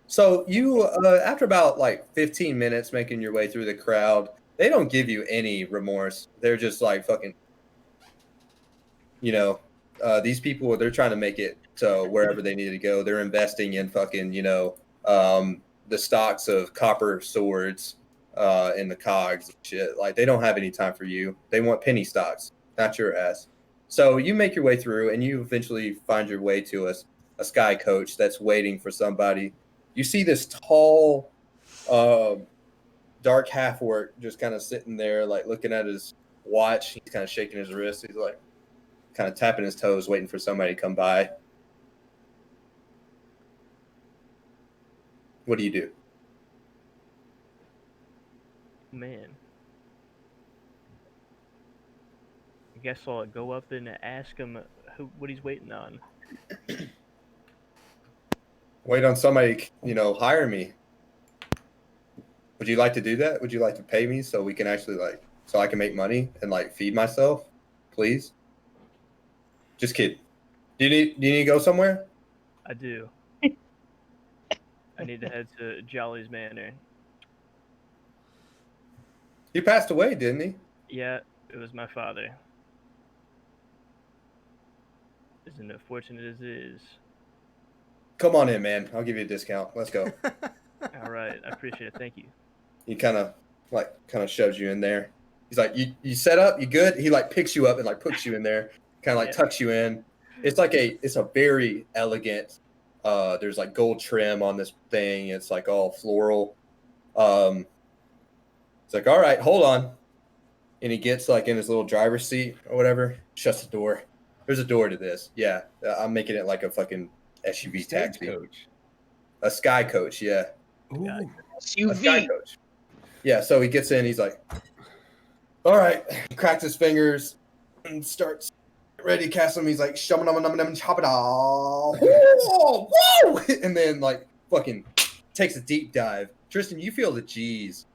So you, after about like 15 minutes making your way through the crowd, they don't give you any remorse. They're just like fucking, these people, they're trying to make it to wherever they need to go. They're investing in fucking, the stocks of copper swords in the cogs and shit. Like, they don't have any time for you. They want penny stocks, not your ass. So you make your way through, and you eventually find your way to a sky coach that's waiting for somebody. You see this tall, dark half-orc just kind of sitting there, like looking at his watch. He's kind of shaking his wrist. He's like kind of tapping his toes, waiting for somebody to come by. What do you do? Man. I guess I'll go up and ask him what he's waiting on. Wait on somebody, hire me. Would you like to do that? Would you like to pay me so we can actually so I can make money and feed myself? Please. Just kidding. Do you need to go somewhere? I do. I need to head to Jolly's Manor. He passed away, didn't he? Yeah, it was my father. As unfortunate as it is. Come on in, man. I'll give you a discount. Let's go. All right, I appreciate it. Thank you. He kind of shoves you in there. He's like, you set up, you good? He picks you up and puts you in there, kind of tucks you in. It's it's a very elegant. There's gold trim on this thing. It's all floral. It's all right, hold on. And he gets in his little driver's seat or whatever, shuts the door. There's a door to this. Yeah, I'm making it like a fucking SUV taxi. Coach. A sky coach, yeah. Ooh. A sky coach. Yeah, so he gets in, he's like, all right, he cracks his fingers and starts ready to cast him. He's like, chop it all. Whoa! And then fucking takes a deep dive. Tristan, you feel the G's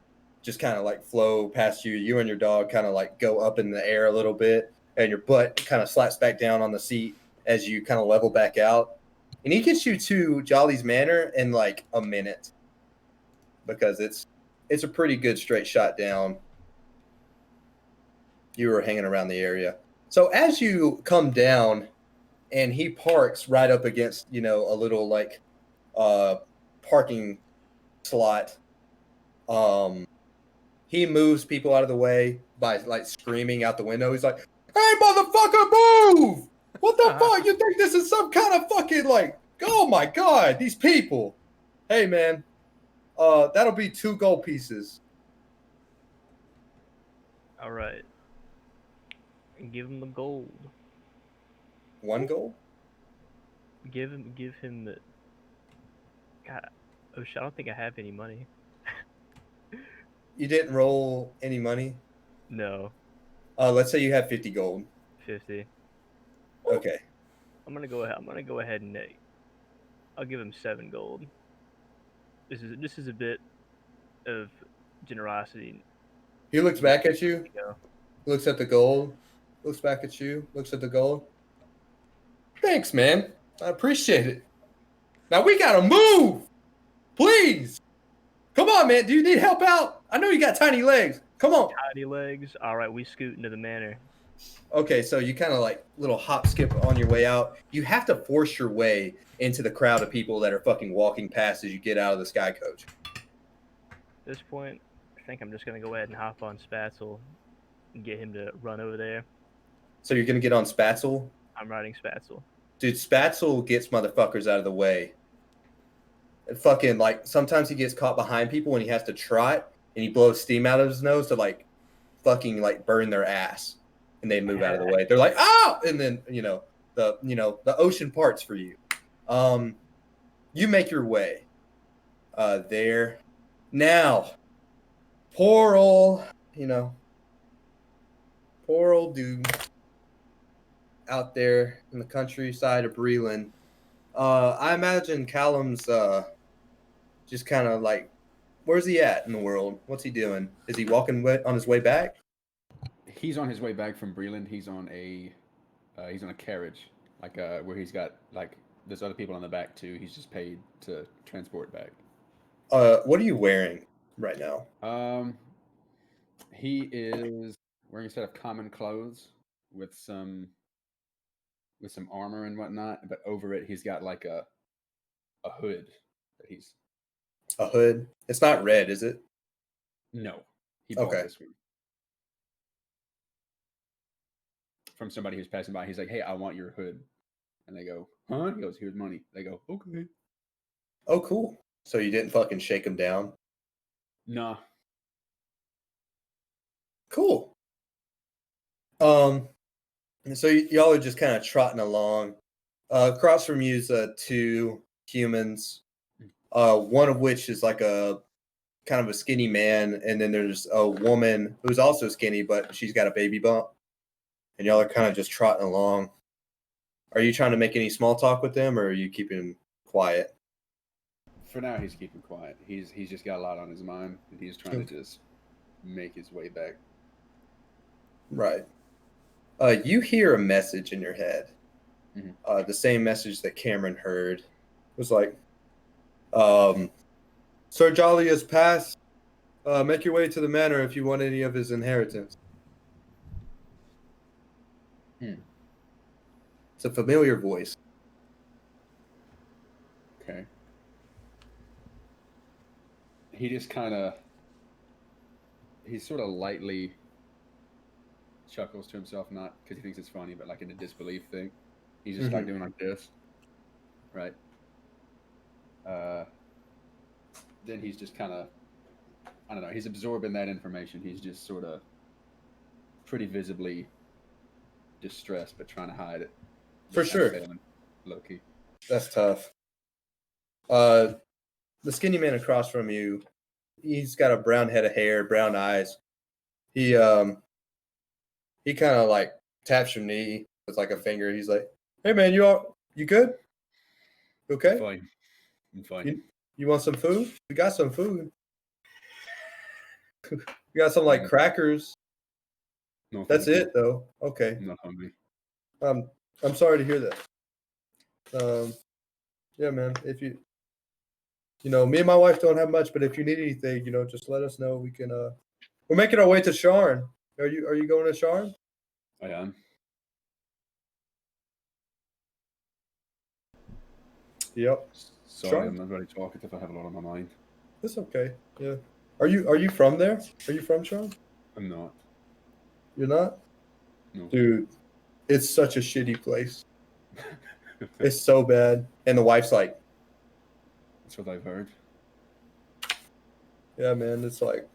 just kind of flow past you. You and your dog kind of go up in the air a little bit, and your butt kind of slaps back down on the seat as you kind of level back out. And he gets you to Jolly's Manor in a minute because it's a pretty good straight shot down. You were hanging around the area. So as you come down and he parks right up against, a little parking slot, he moves people out of the way by screaming out the window. He's like, hey, motherfucker, move! What the fuck? You think this is some kind of fucking oh my God, these people. Hey, man, that'll be 2 gold pieces. All right. And give him the gold. 1 gold? Give him the. God, oh shit! I don't think I have any money. You didn't roll any money? No. Let's say you have 50 gold. 50. Okay. I'm gonna go ahead and I'll give him 7 gold. This is a bit of generosity. He looks back at you, You know? looks at the gold, looks back at you, looks at the gold. Thanks, man. I appreciate it. Now we gotta move! Please! Come on, man. Do you need help out? I know you got tiny legs. Come on. Tiny legs. All right, we scoot into the manor. Okay, so you kind of little hop skip on your way out. You have to force your way into the crowd of people that are fucking walking past as you get out of the sky coach. At this point, I think I'm just gonna go ahead and hop on Spatzel and get him to run over there. So you're gonna get on Spatzel? I'm riding Spatzel. Dude, Spatzel gets motherfuckers out of the way. And fucking sometimes he gets caught behind people when he has to trot and he blows steam out of his nose to fucking burn their ass. And they move out of the way. They're like, oh! And then, the ocean parts for you. You make your way there. Now, poor old dude out there in the countryside of Breland. I imagine Callum's just kind of where's he at in the world? What's he doing? Is he walking on his way back? He's on his way back from Breland. He's on a carriage, where he's got there's other people on the back too. He's just paid to transport back. What are you wearing right now? He is wearing a set of common clothes with some armor and whatnot, but over it he's got a hood that he's. A hood? It's not red, is it? No, he bought Okay. this one from somebody who's passing by. He's like, "Hey, I want your hood," and they go, "Huh?" He goes, "Here's money." They go, "Okay." Oh, cool. So you didn't fucking shake him down? Nah. Cool. So y'all are just kind of trotting along. Across from you is 2 humans. One of which is a kind of a skinny man, and then there's a woman who's also skinny, but she's got a baby bump. And y'all are kind of just trotting along. Are you trying to make any small talk with them, or are you keeping quiet? For now, he's keeping quiet. He's just got a lot on his mind, and he's trying to just make his way back. Right. You hear a message in your head. Mhm. The same message that Cameron heard. It was like, Sir Jolly has passed. Make your way to the manor if you want any of his inheritance. It's a familiar voice. Okay. He just kind of, he sort of lightly chuckles to himself, not because he thinks it's funny, but like in a disbelief thing. He's just like doing like this, right? Then he's just kind of, I don't know, he's absorbing that information. He's just sort of pretty visibly distressed, but trying to hide it. For Just kinda sure. failing, low key. That's tough. The skinny man across from you, he's got a brown head of hair, brown eyes. He kind of like taps your knee with like a finger. He's like, "Hey man, you good? You okay? Fine. I'm fine. You want some food? We got some food. We got some like crackers. No, That's thank you. it though. Okay. I'm not hungry. I'm sorry to hear that. Yeah, man. If you know, me and my wife don't have much, but if you need anything, just let us know. We can. We're making our way to Sharn. Are you going to Sharn? I am. Yep. Sorry, Sure. I'm not very talkative. I have a lot on my mind. It's okay. Yeah. Are you from there? Are you from Sharn? I'm not. You're not? No. Dude, it's such a shitty place. It's so bad. And the wife's like, That's what I've heard. yeah, man, it's like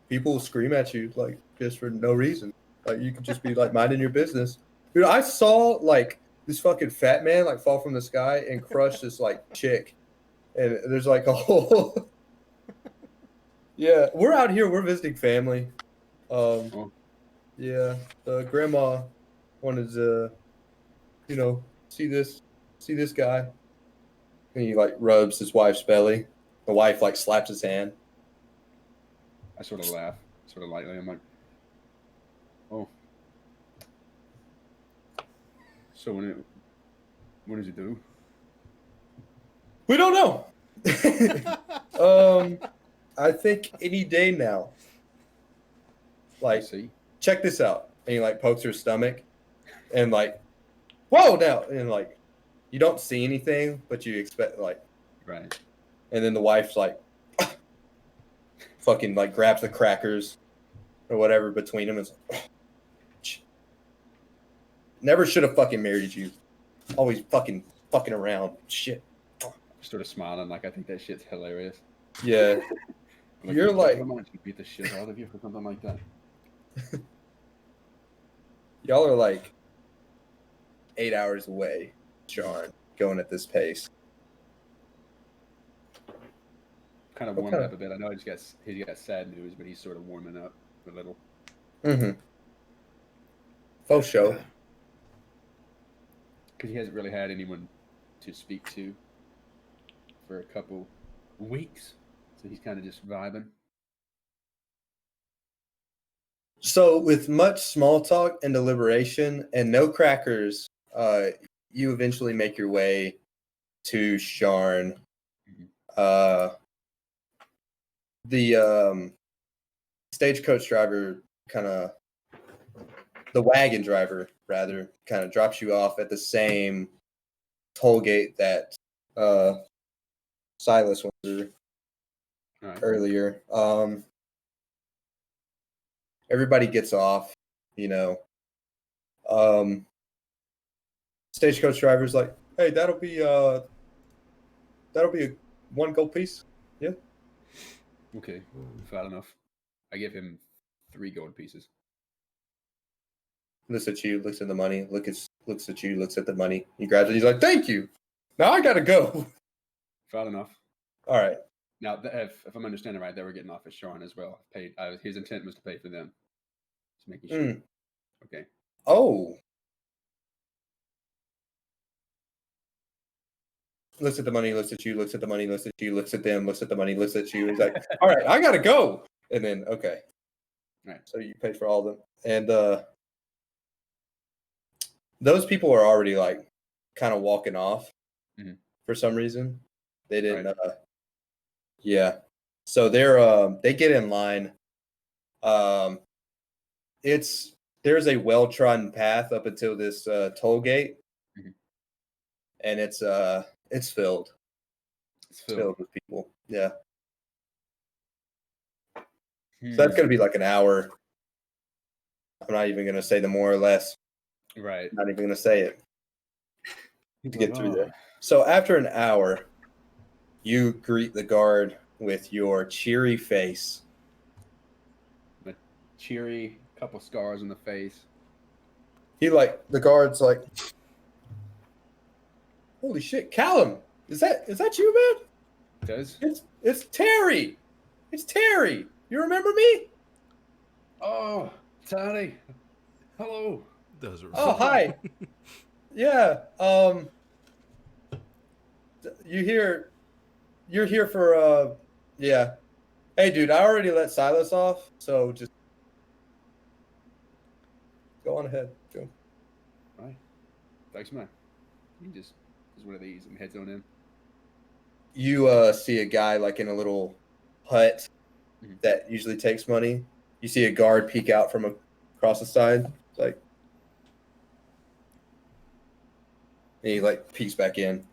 people scream at you like just for no reason. Like you could just be like minding your business. Dude, I saw like this fucking fat man like fall from the sky and crush this like chick. And there's like a whole yeah, we're out here, we're visiting family. Yeah, the grandma wanted to, see this guy. And he like rubs his wife's belly. The wife like slaps his hand. I sort of laugh, sort of lightly. I'm like, oh. So when does it do? We don't know. I think any day now. Like, See? check this out. And he like pokes her stomach and like, whoa now. And like, you don't see anything, but you expect like, Right. and then the wife's like, fucking like grabs the crackers or whatever between them. It's like, never should have fucking married you. Always fucking around. Shit. Sort of smiling like I think that shit's hilarious. Yeah. Like, You're like, you beat the shit out of you or something like that. y'all are like 8 hours away, Sean, going at this pace. Kind of warming up a bit. I know he's got sad news, but he's sort of warming up a little. Mm-hmm. Faux show. Because he hasn't really had anyone to speak to for a couple weeks. So he's kind of just vibing. So with much small talk and deliberation and no crackers, you eventually make your way to Sharn. Mm-hmm. The stagecoach driver the wagon driver rather kind of drops you off at the same toll gate that Silas went through earlier. Everybody gets off, stagecoach driver's like, hey, that'll be a 1 gold piece. Yeah. Okay, fair enough. I give him 3 gold pieces. Looks at you, looks at the money, looks at you, looks at the money. He grabs it. He's like, thank you. Now I gotta go. Fair enough. All right. Now, if I'm understanding right, they were getting off at Sean as well. Paid. His intent was to pay for them. Just making sure. Okay. Oh. looks at the money, looks at you, looks at the money, looks at you, looks at them, looks at the money, looks at you. He's like, all right, I gotta go. And then okay. Right. So you pay for all of them. And those people are already like kind of walking off for some reason. They didn't yeah. So they get in line. There's a well-trodden path up until this toll gate. And it's filled. It's filled with people. Yeah. So that's gonna be like an hour. I'm not even gonna say the more or less. Right. I'm not even gonna say it to get through there. So after an hour, you greet the guard with your cheery face. A cheery, couple scars on the face. The guard's like, holy shit, Callum, is that you, man? Does? It's Terry. It's Terry. You remember me? Oh, Tony. Hello. Oh, hi. Yeah. You're here for yeah. Hey, dude, I already let Silas off, so just go on ahead. Go. Right. Thanks, man. You just one of these and heads on in. You see a guy like in a little hut that usually takes money. You see a guard peek out from across the side. It's like, and he like peeks back in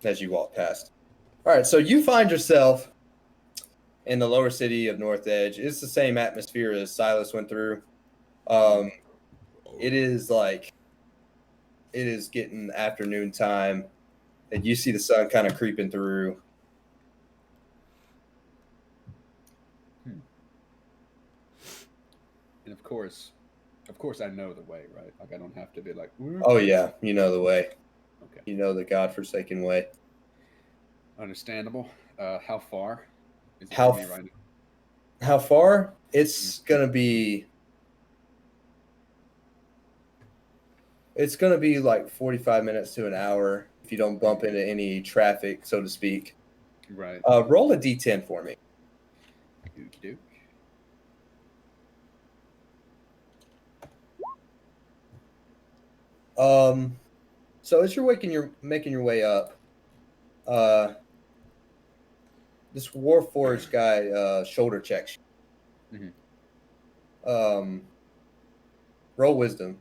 as you walk past. All right, so you find yourself in the lower city of North Edge. It's the same atmosphere as Silas went through. It is getting afternoon time, and you see the sun kind of creeping through. And of course I know the way, right? Like I don't have to be like, oh yeah, you know the way. Okay. You know the godforsaken way. Understandable. How far is it How from me right now? How far? It's gonna be like 45 minutes to an hour if you don't bump into any traffic, so to speak. Right. Roll a d10 for me. Okie doke. So as you're making your way up, this Warforged guy shoulder checks you. Roll wisdom.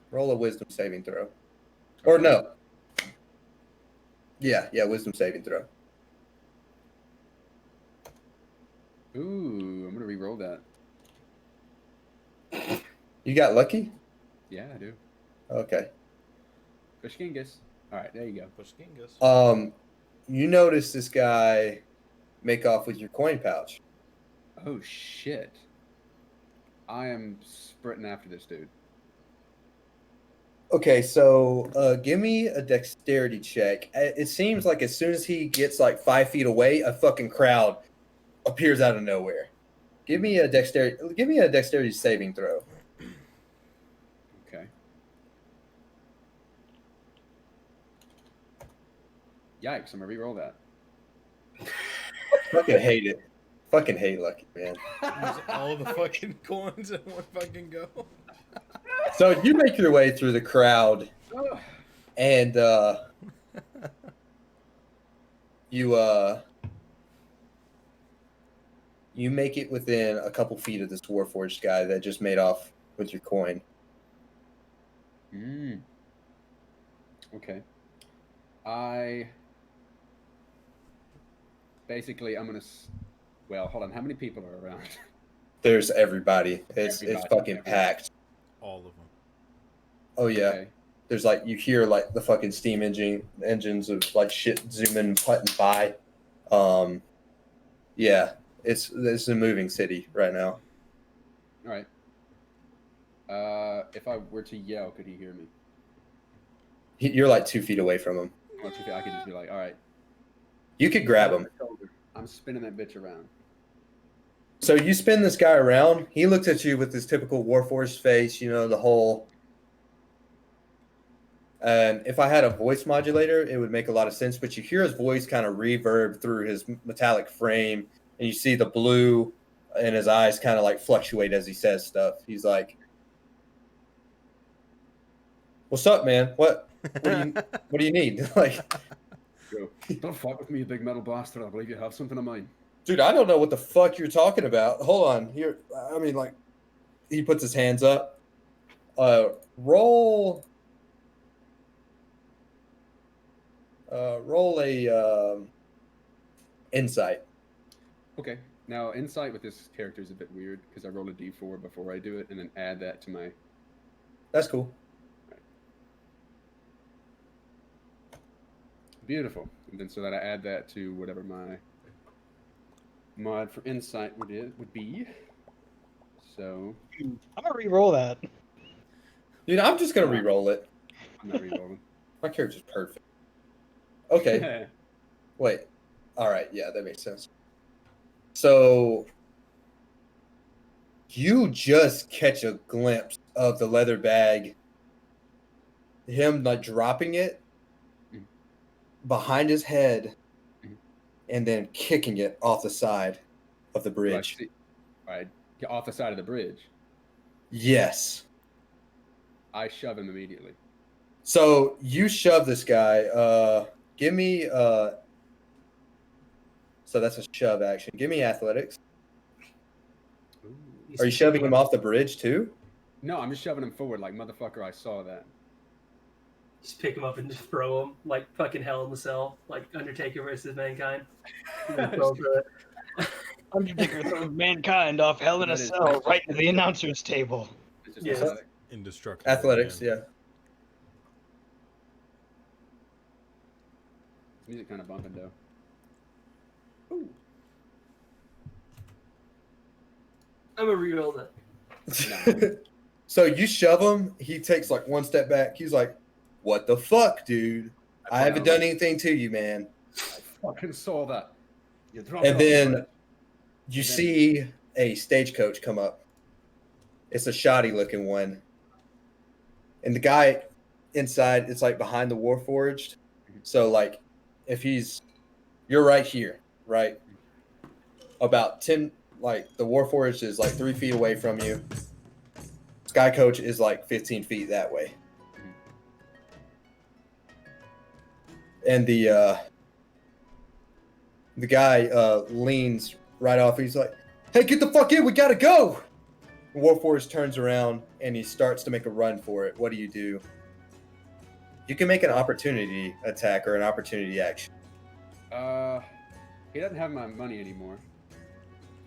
Roll a wisdom saving throw. Or no. Yeah, wisdom saving throw. Ooh, I'm gonna re-roll that. You got lucky? Yeah, I do. Okay. Pushkingus. All right, there you go. Pushkingus. You notice this guy make off with your coin pouch. Oh shit! I am sprinting after this dude. Okay, so give me a dexterity check. It seems like as soon as he gets like 5 feet away, a fucking crowd appears out of nowhere. Give me a dexterity saving throw. Okay. Yikes! I'm gonna re-roll that. Fucking hate it. Fucking hate Lucky, man. Use all the fucking coins in one fucking go. So you make your way through the crowd, and you make it within a couple feet of this Warforged guy that just made off with your coin. Okay. I'm gonna. Well, hold on. How many people are around? There's everybody. It's fucking packed. All of them. Oh yeah. Okay. There's like you hear like the fucking steam engines of like shit zooming putting by. Yeah, it's a moving city right now. All right. If I were to yell, could he hear me? You're like 2 feet away from him. I could just be like, all right. You could grab him. I'm spinning that bitch around. So you spin this guy around. He looks at you with his typical Warforged face, the whole And if I had a voice modulator, it would make a lot of sense. But you hear his voice kind of reverb through his metallic frame, and you see the blue in his eyes kind of like fluctuate as he says stuff. He's like, "What's up, man? What do you need?" Like, Go. Don't fuck with me, you big metal bastard. I believe you have something of mine. dude, I don't know what the fuck you're talking about. Hold on. Here, I mean, like, he puts his hands up. Roll a insight. Okay. Now, insight with this character is a bit weird because I roll a d4 before I do it and then add that to my... That's cool. Beautiful. And then so that I add that to whatever my mod for insight would be. So... I'm gonna re-roll that. Dude, I'm just gonna re-roll it. I'm not re-rolling. My character's perfect. Okay. Wait. All right. Yeah, that makes sense. So you just catch a glimpse of the leather bag, him like dropping it behind his head and then kicking it off the side of the bridge. Right. Off the side of the bridge. Yes. I shove him immediately. So you shove this guy. Give me so that's a shove action. Give me athletics. Ooh. Are you shoving him off the bridge too? No, I'm just shoving him forward like, motherfucker, I saw that. Just pick him up and just throw him like fucking Hell in the Cell, like Undertaker versus Mankind. Undertaker throws Mankind off Hell in a Cell right to the announcer's table. It's just Yes. athletic. Indestructible. Athletics, man. yeah. Music kind of bumping though. Ooh. I'm gonna reroll that. No. So you shove him, he takes like one step back. He's like, "What the fuck, dude? I haven't done anything to you, man." I fucking saw that. You dropped And off the then bridge. you see a stagecoach come up. It's a shoddy looking one. And the guy inside, it's like behind the Warforged. So like if you're right here, right? About 10, like the Warforged is like 3 feet away from you. Sky Coach is like 15 feet that way. And the guy leans right off. He's like, "Hey, get the fuck in. We got to go." Warforged turns around and he starts to make a run for it. What do? You can make an opportunity attack or an opportunity action. He doesn't have my money anymore.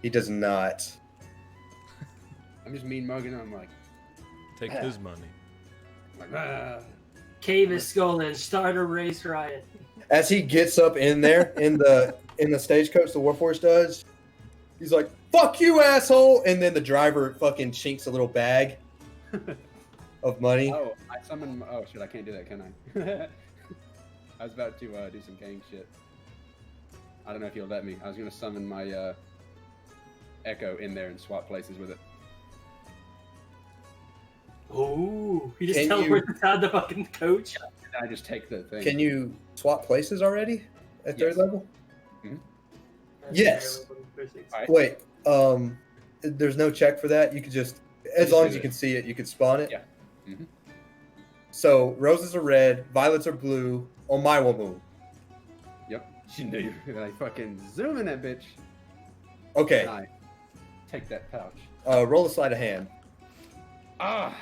He does not. I'm just mean mugging him. I'm like, Take his money. Cave his skull in, start a race riot. As he gets up in there in the stagecoach, the Warforged does. He's like, "Fuck you, asshole!" And then the driver fucking chinks a little bag of money. Oh, I summoned. Oh shit, I can't do that, can I? I was about to do some gang shit. I don't know if you'll let me. I was gonna summon my Echo in there and swap places with it. Oh, you just Can teleport inside the fucking coach? And I just take the thing. Can you swap places already at third Yes. level? Yes. Alright. Wait, there's no check for that. You could just, as Just long do as you it. can see it, you could spawn it. Yeah. Mhm. So roses are red, violets are blue. On my one move. Yep. She knew. And I fucking zoom in that bitch. Okay. And I take that pouch. Roll a sleight of hand. Ah.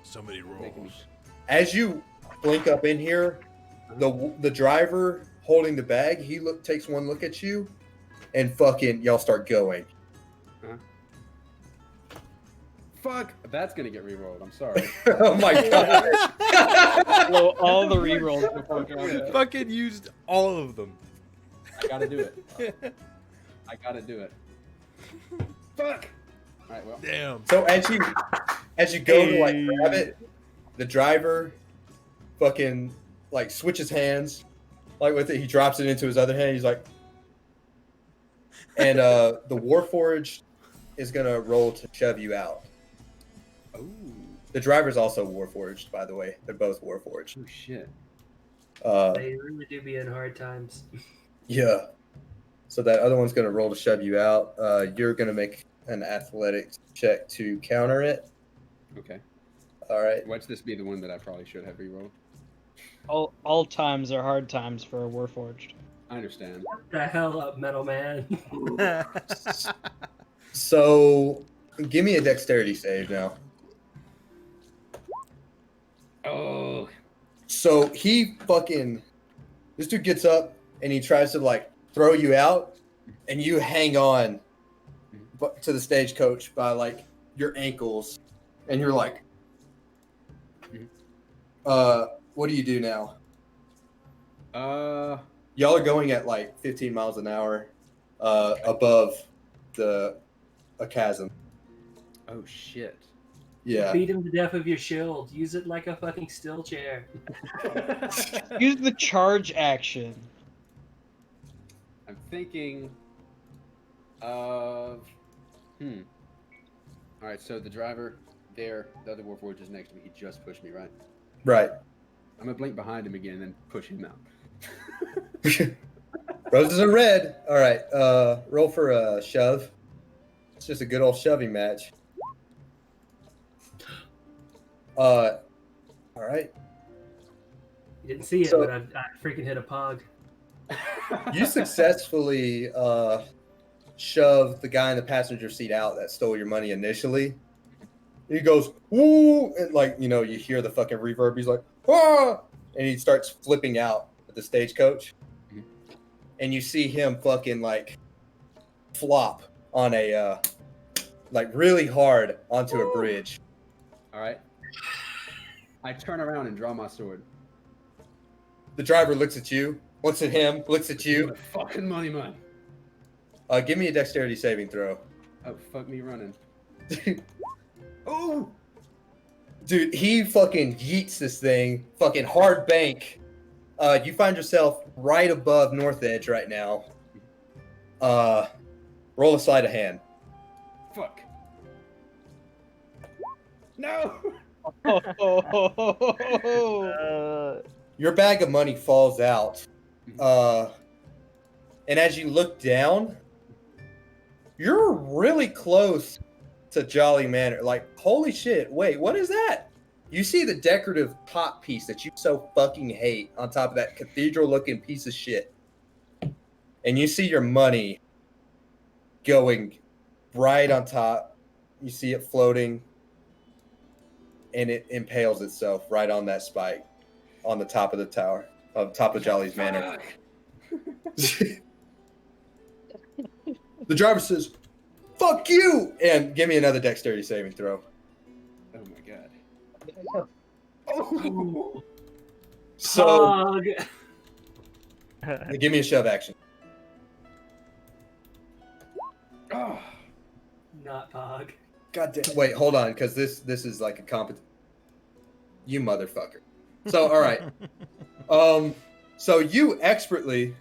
So many Making me- rolls. As you blink up in here, the driver holding the bag, he takes one look at you, and fucking y'all start going. Fuck. That's gonna get re-rolled. I'm sorry. Oh my god! Blow all the rerolls before going. Fucking used all of them. I gotta do it. I gotta do it. Fuck. All right. Well. Damn. So as you go to like grab it, the driver fucking like switches hands, like with it. He drops it into his other hand. He's like, and the Warforged is gonna roll to shove you out. Ooh. The driver's also Warforged, by the way. They're both Warforged. Oh shit. They really do be in hard times. Yeah. So that other one's going to roll to shove you out. You're going to make an athletics check to counter it. Okay. All right. Watch this be the one that I probably should have rerolled. All times are hard times for a Warforged. I understand. What the hell up, Metal Man? So give me a dexterity save now. Oh. So this dude gets up and he tries to like throw you out, and you hang on to the stagecoach by like your ankles, and you're like, what do you do now? Y'all are going at like 15 miles an hour above a chasm. Oh shit. Yeah. Beat him to death with your shield. Use it like a fucking still chair. Use the charge action. I'm thinking of All right, so the driver there, the other Warforged is next to me. He just pushed me, right? Right. I'm gonna blink behind him again and then push him out. Roses are red. All right. Roll for a shove. It's just a good old shoving match. All right. You didn't see it, So- but I freaking hit a pog. You successfully shove the guy in the passenger seat out that stole your money initially. He goes, woo! And like, you know, you hear the fucking reverb. He's like, ah! And he starts flipping out at the stagecoach. Mhm. And you see him fucking like flop on a, like really hard onto a bridge. All right. I turn around and draw my sword. The driver looks at you, looks at him, looks at you. Fucking money, man. Give me a dexterity saving throw. Oh, fuck me running. Oh! Dude, he fucking yeets this thing, fucking hard bank. You find yourself right above North Edge right now. Roll a sleight of hand. Fuck. No! Your bag of money falls out. And as you look down, you're really close to Jolly Manor. Like, holy shit, wait, what is that? You see the decorative pot piece that you so fucking hate on top of that cathedral-looking piece of shit. And you see your money going right on top. You see it floating, and it impales itself right on that spike on the top of the tower, on top of Jolly's Manor. The driver says, "Fuck you!" And give me another dexterity saving throw. Oh my god. Oh! So Pog. give me a shove action. Oh. Not Pog. God damn. Wait, hold on, because this is like a competition. You motherfucker. So all right. So you expertly,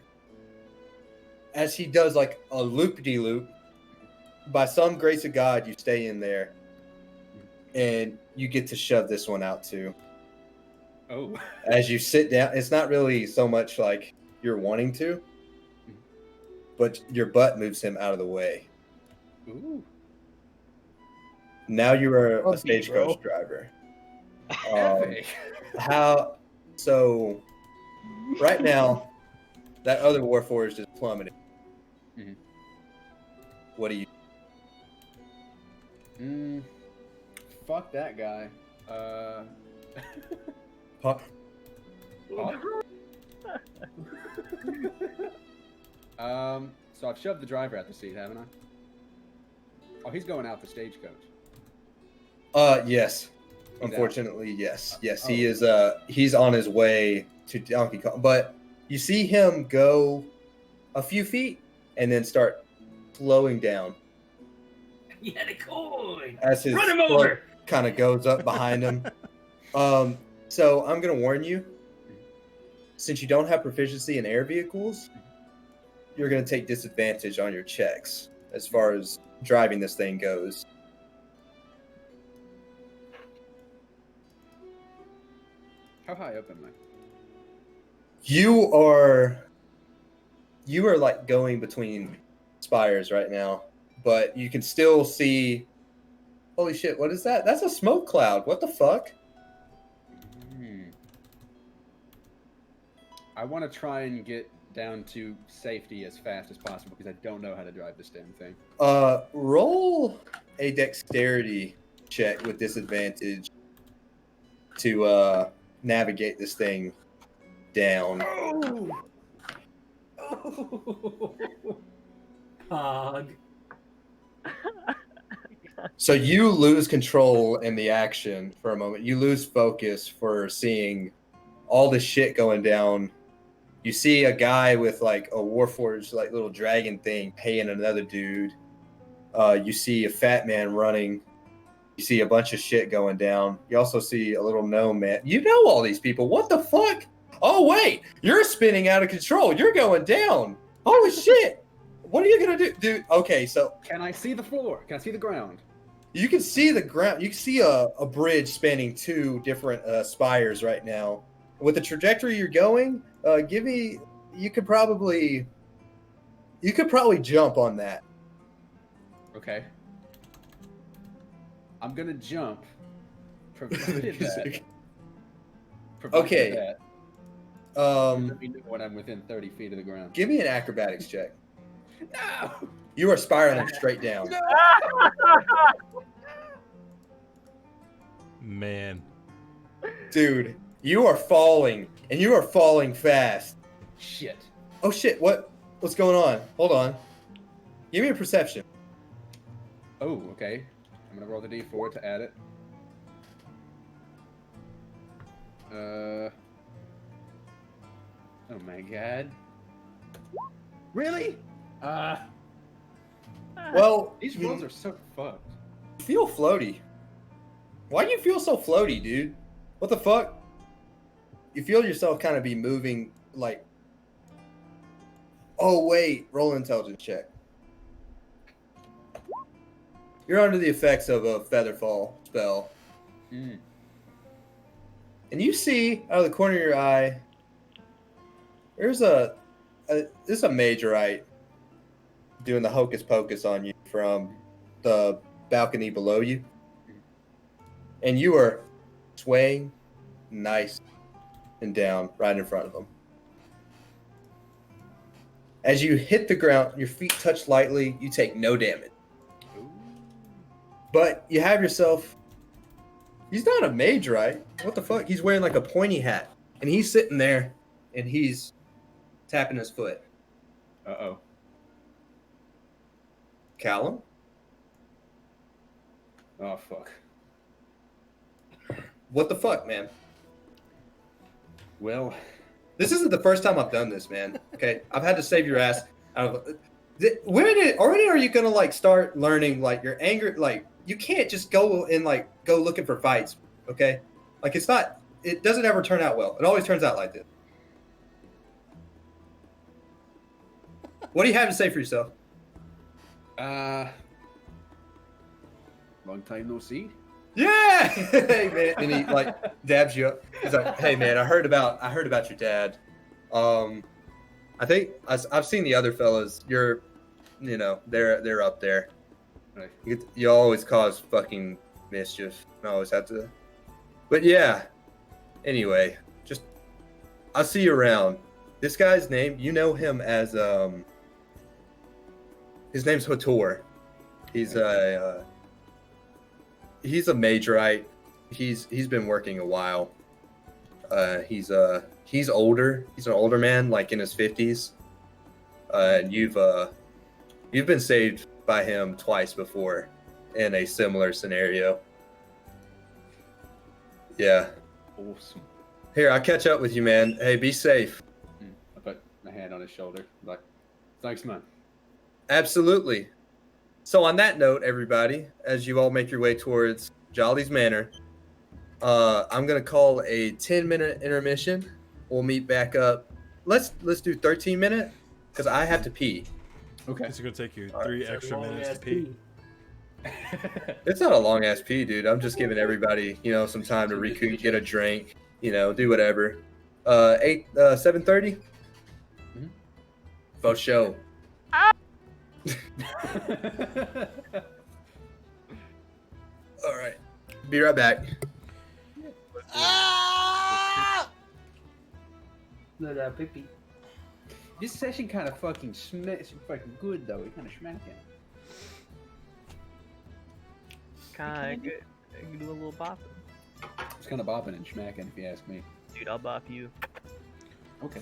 as he does like a loop-de-loop, by some grace of God, you stay in there, and you get to shove this one out too. Oh. As you sit down, it's not really so much like you're wanting to, but your butt moves him out of the way. Ooh. Now you are a Okay, stagecoach driver. Epic. So right now, that other Warforged is plummeting. Mhm. What do you? Fuck that guy. Huh? So I've shoved the driver out the seat, haven't I? Oh, he's going out the stagecoach. Yes. He's Unfortunately, yes. Yes, Oh. he is. He's on his way to Donkey Kong, but you see him go a few feet and then start slowing down He had a coin. as his Run him over. kind of goes up behind him. So I'm gonna warn you, since you don't have proficiency in air vehicles, you're gonna take disadvantage on your checks as far as driving this thing goes. How high up am I? You are like going between spires right now, but you can still see. Holy shit! What is that? That's a smoke cloud. What the fuck? I want to try and get down to safety as fast as possible because I don't know how to drive this damn thing. Roll a dexterity check with disadvantage to navigate this thing down. Oh. Pog. So you lose control in the action for a moment. You lose focus for seeing all this shit going down. You see a guy with like a Warforged like little dragon thing paying another dude. You see a fat man running. You see a bunch of shit going down. You also see a little gnome man. You know all these people. What the fuck? Oh wait, you're spinning out of control. You're going down. Holy shit. What are you gonna do, dude? Okay, so Can I see the floor? Can I see the ground? you can see the ground. You can see a bridge spanning two different spires right now. With the trajectory you're going, you could probably jump on that. Okay. I'm gonna jump. Provided that. Provided Okay. that. Let me know when I'm within 30 feet of the ground. Give me an acrobatics check. No! You are spiraling straight down. Man. Dude, you are falling, and you are falling fast. Shit. Oh shit, what's going on? Hold on. Give me a perception. Oh, okay. I'm gonna roll the d4 to add it. Oh my god. Really? Well, These rolls are so fucked. you feel floaty. Why do you feel so floaty, dude? What the fuck? You feel yourself kind of be moving like... Oh, wait. Roll an intelligence check. You're under the effects of a Featherfall spell. Mm. And you see, out of the corner of your eye, there's a Majorite doing the hocus pocus on you from the balcony below you. And you are swaying nice and down right in front of them. As you hit the ground, your feet touch lightly, you take no damage. Ooh. But you have yourself... He's not a mage, right? What the fuck? He's wearing like a pointy hat. And he's sitting there, and he's tapping his foot. Uh-oh. Callum? Oh, fuck. What the fuck, man? Well... This isn't the first time I've done this, man. Okay? I've had to save your ass. When are you gonna like start learning like your anger? Like you can't just go looking for fights, okay? Like it doesn't ever turn out well. It always turns out like this. What do you have to say for yourself? Long time no see. Yeah, hey man, and he like dabs you up. He's like, "Hey man, I heard about your dad. I think I've seen the other fellas. They're up there. Right. You always cause fucking mischief. I always have to. But yeah. Anyway, just I'll see you around. This guy's name, you know him as his name's Hator. He's he's a Majorite. He's been working a while. He's older. He's an older man, like in his 50s. And you've been saved by him twice before in a similar scenario. Yeah. Awesome. Here, I'll catch up with you, man. Hey, be safe. I put my hand on his shoulder. Like, thanks, man. Absolutely. So on that note, everybody, as you all make your way towards Jolly's Manor, I'm gonna call a 10-minute intermission. We'll meet back up. Let's do 13-minute because I have to pee. Okay. It's gonna take you 3 extra minutes to pee. It's not a long ass pee, dude. I'm just giving everybody, some time to recoup, get a drink. do whatever. 7:30. Mhm. For show. All right. Be right back. The pee. This session kind of fucking fucking good though. It kind of smacking. Kinda good. I can do a little bopping. It's kind of bopping and smacking, if you ask me. Dude, I'll bop you. Okay.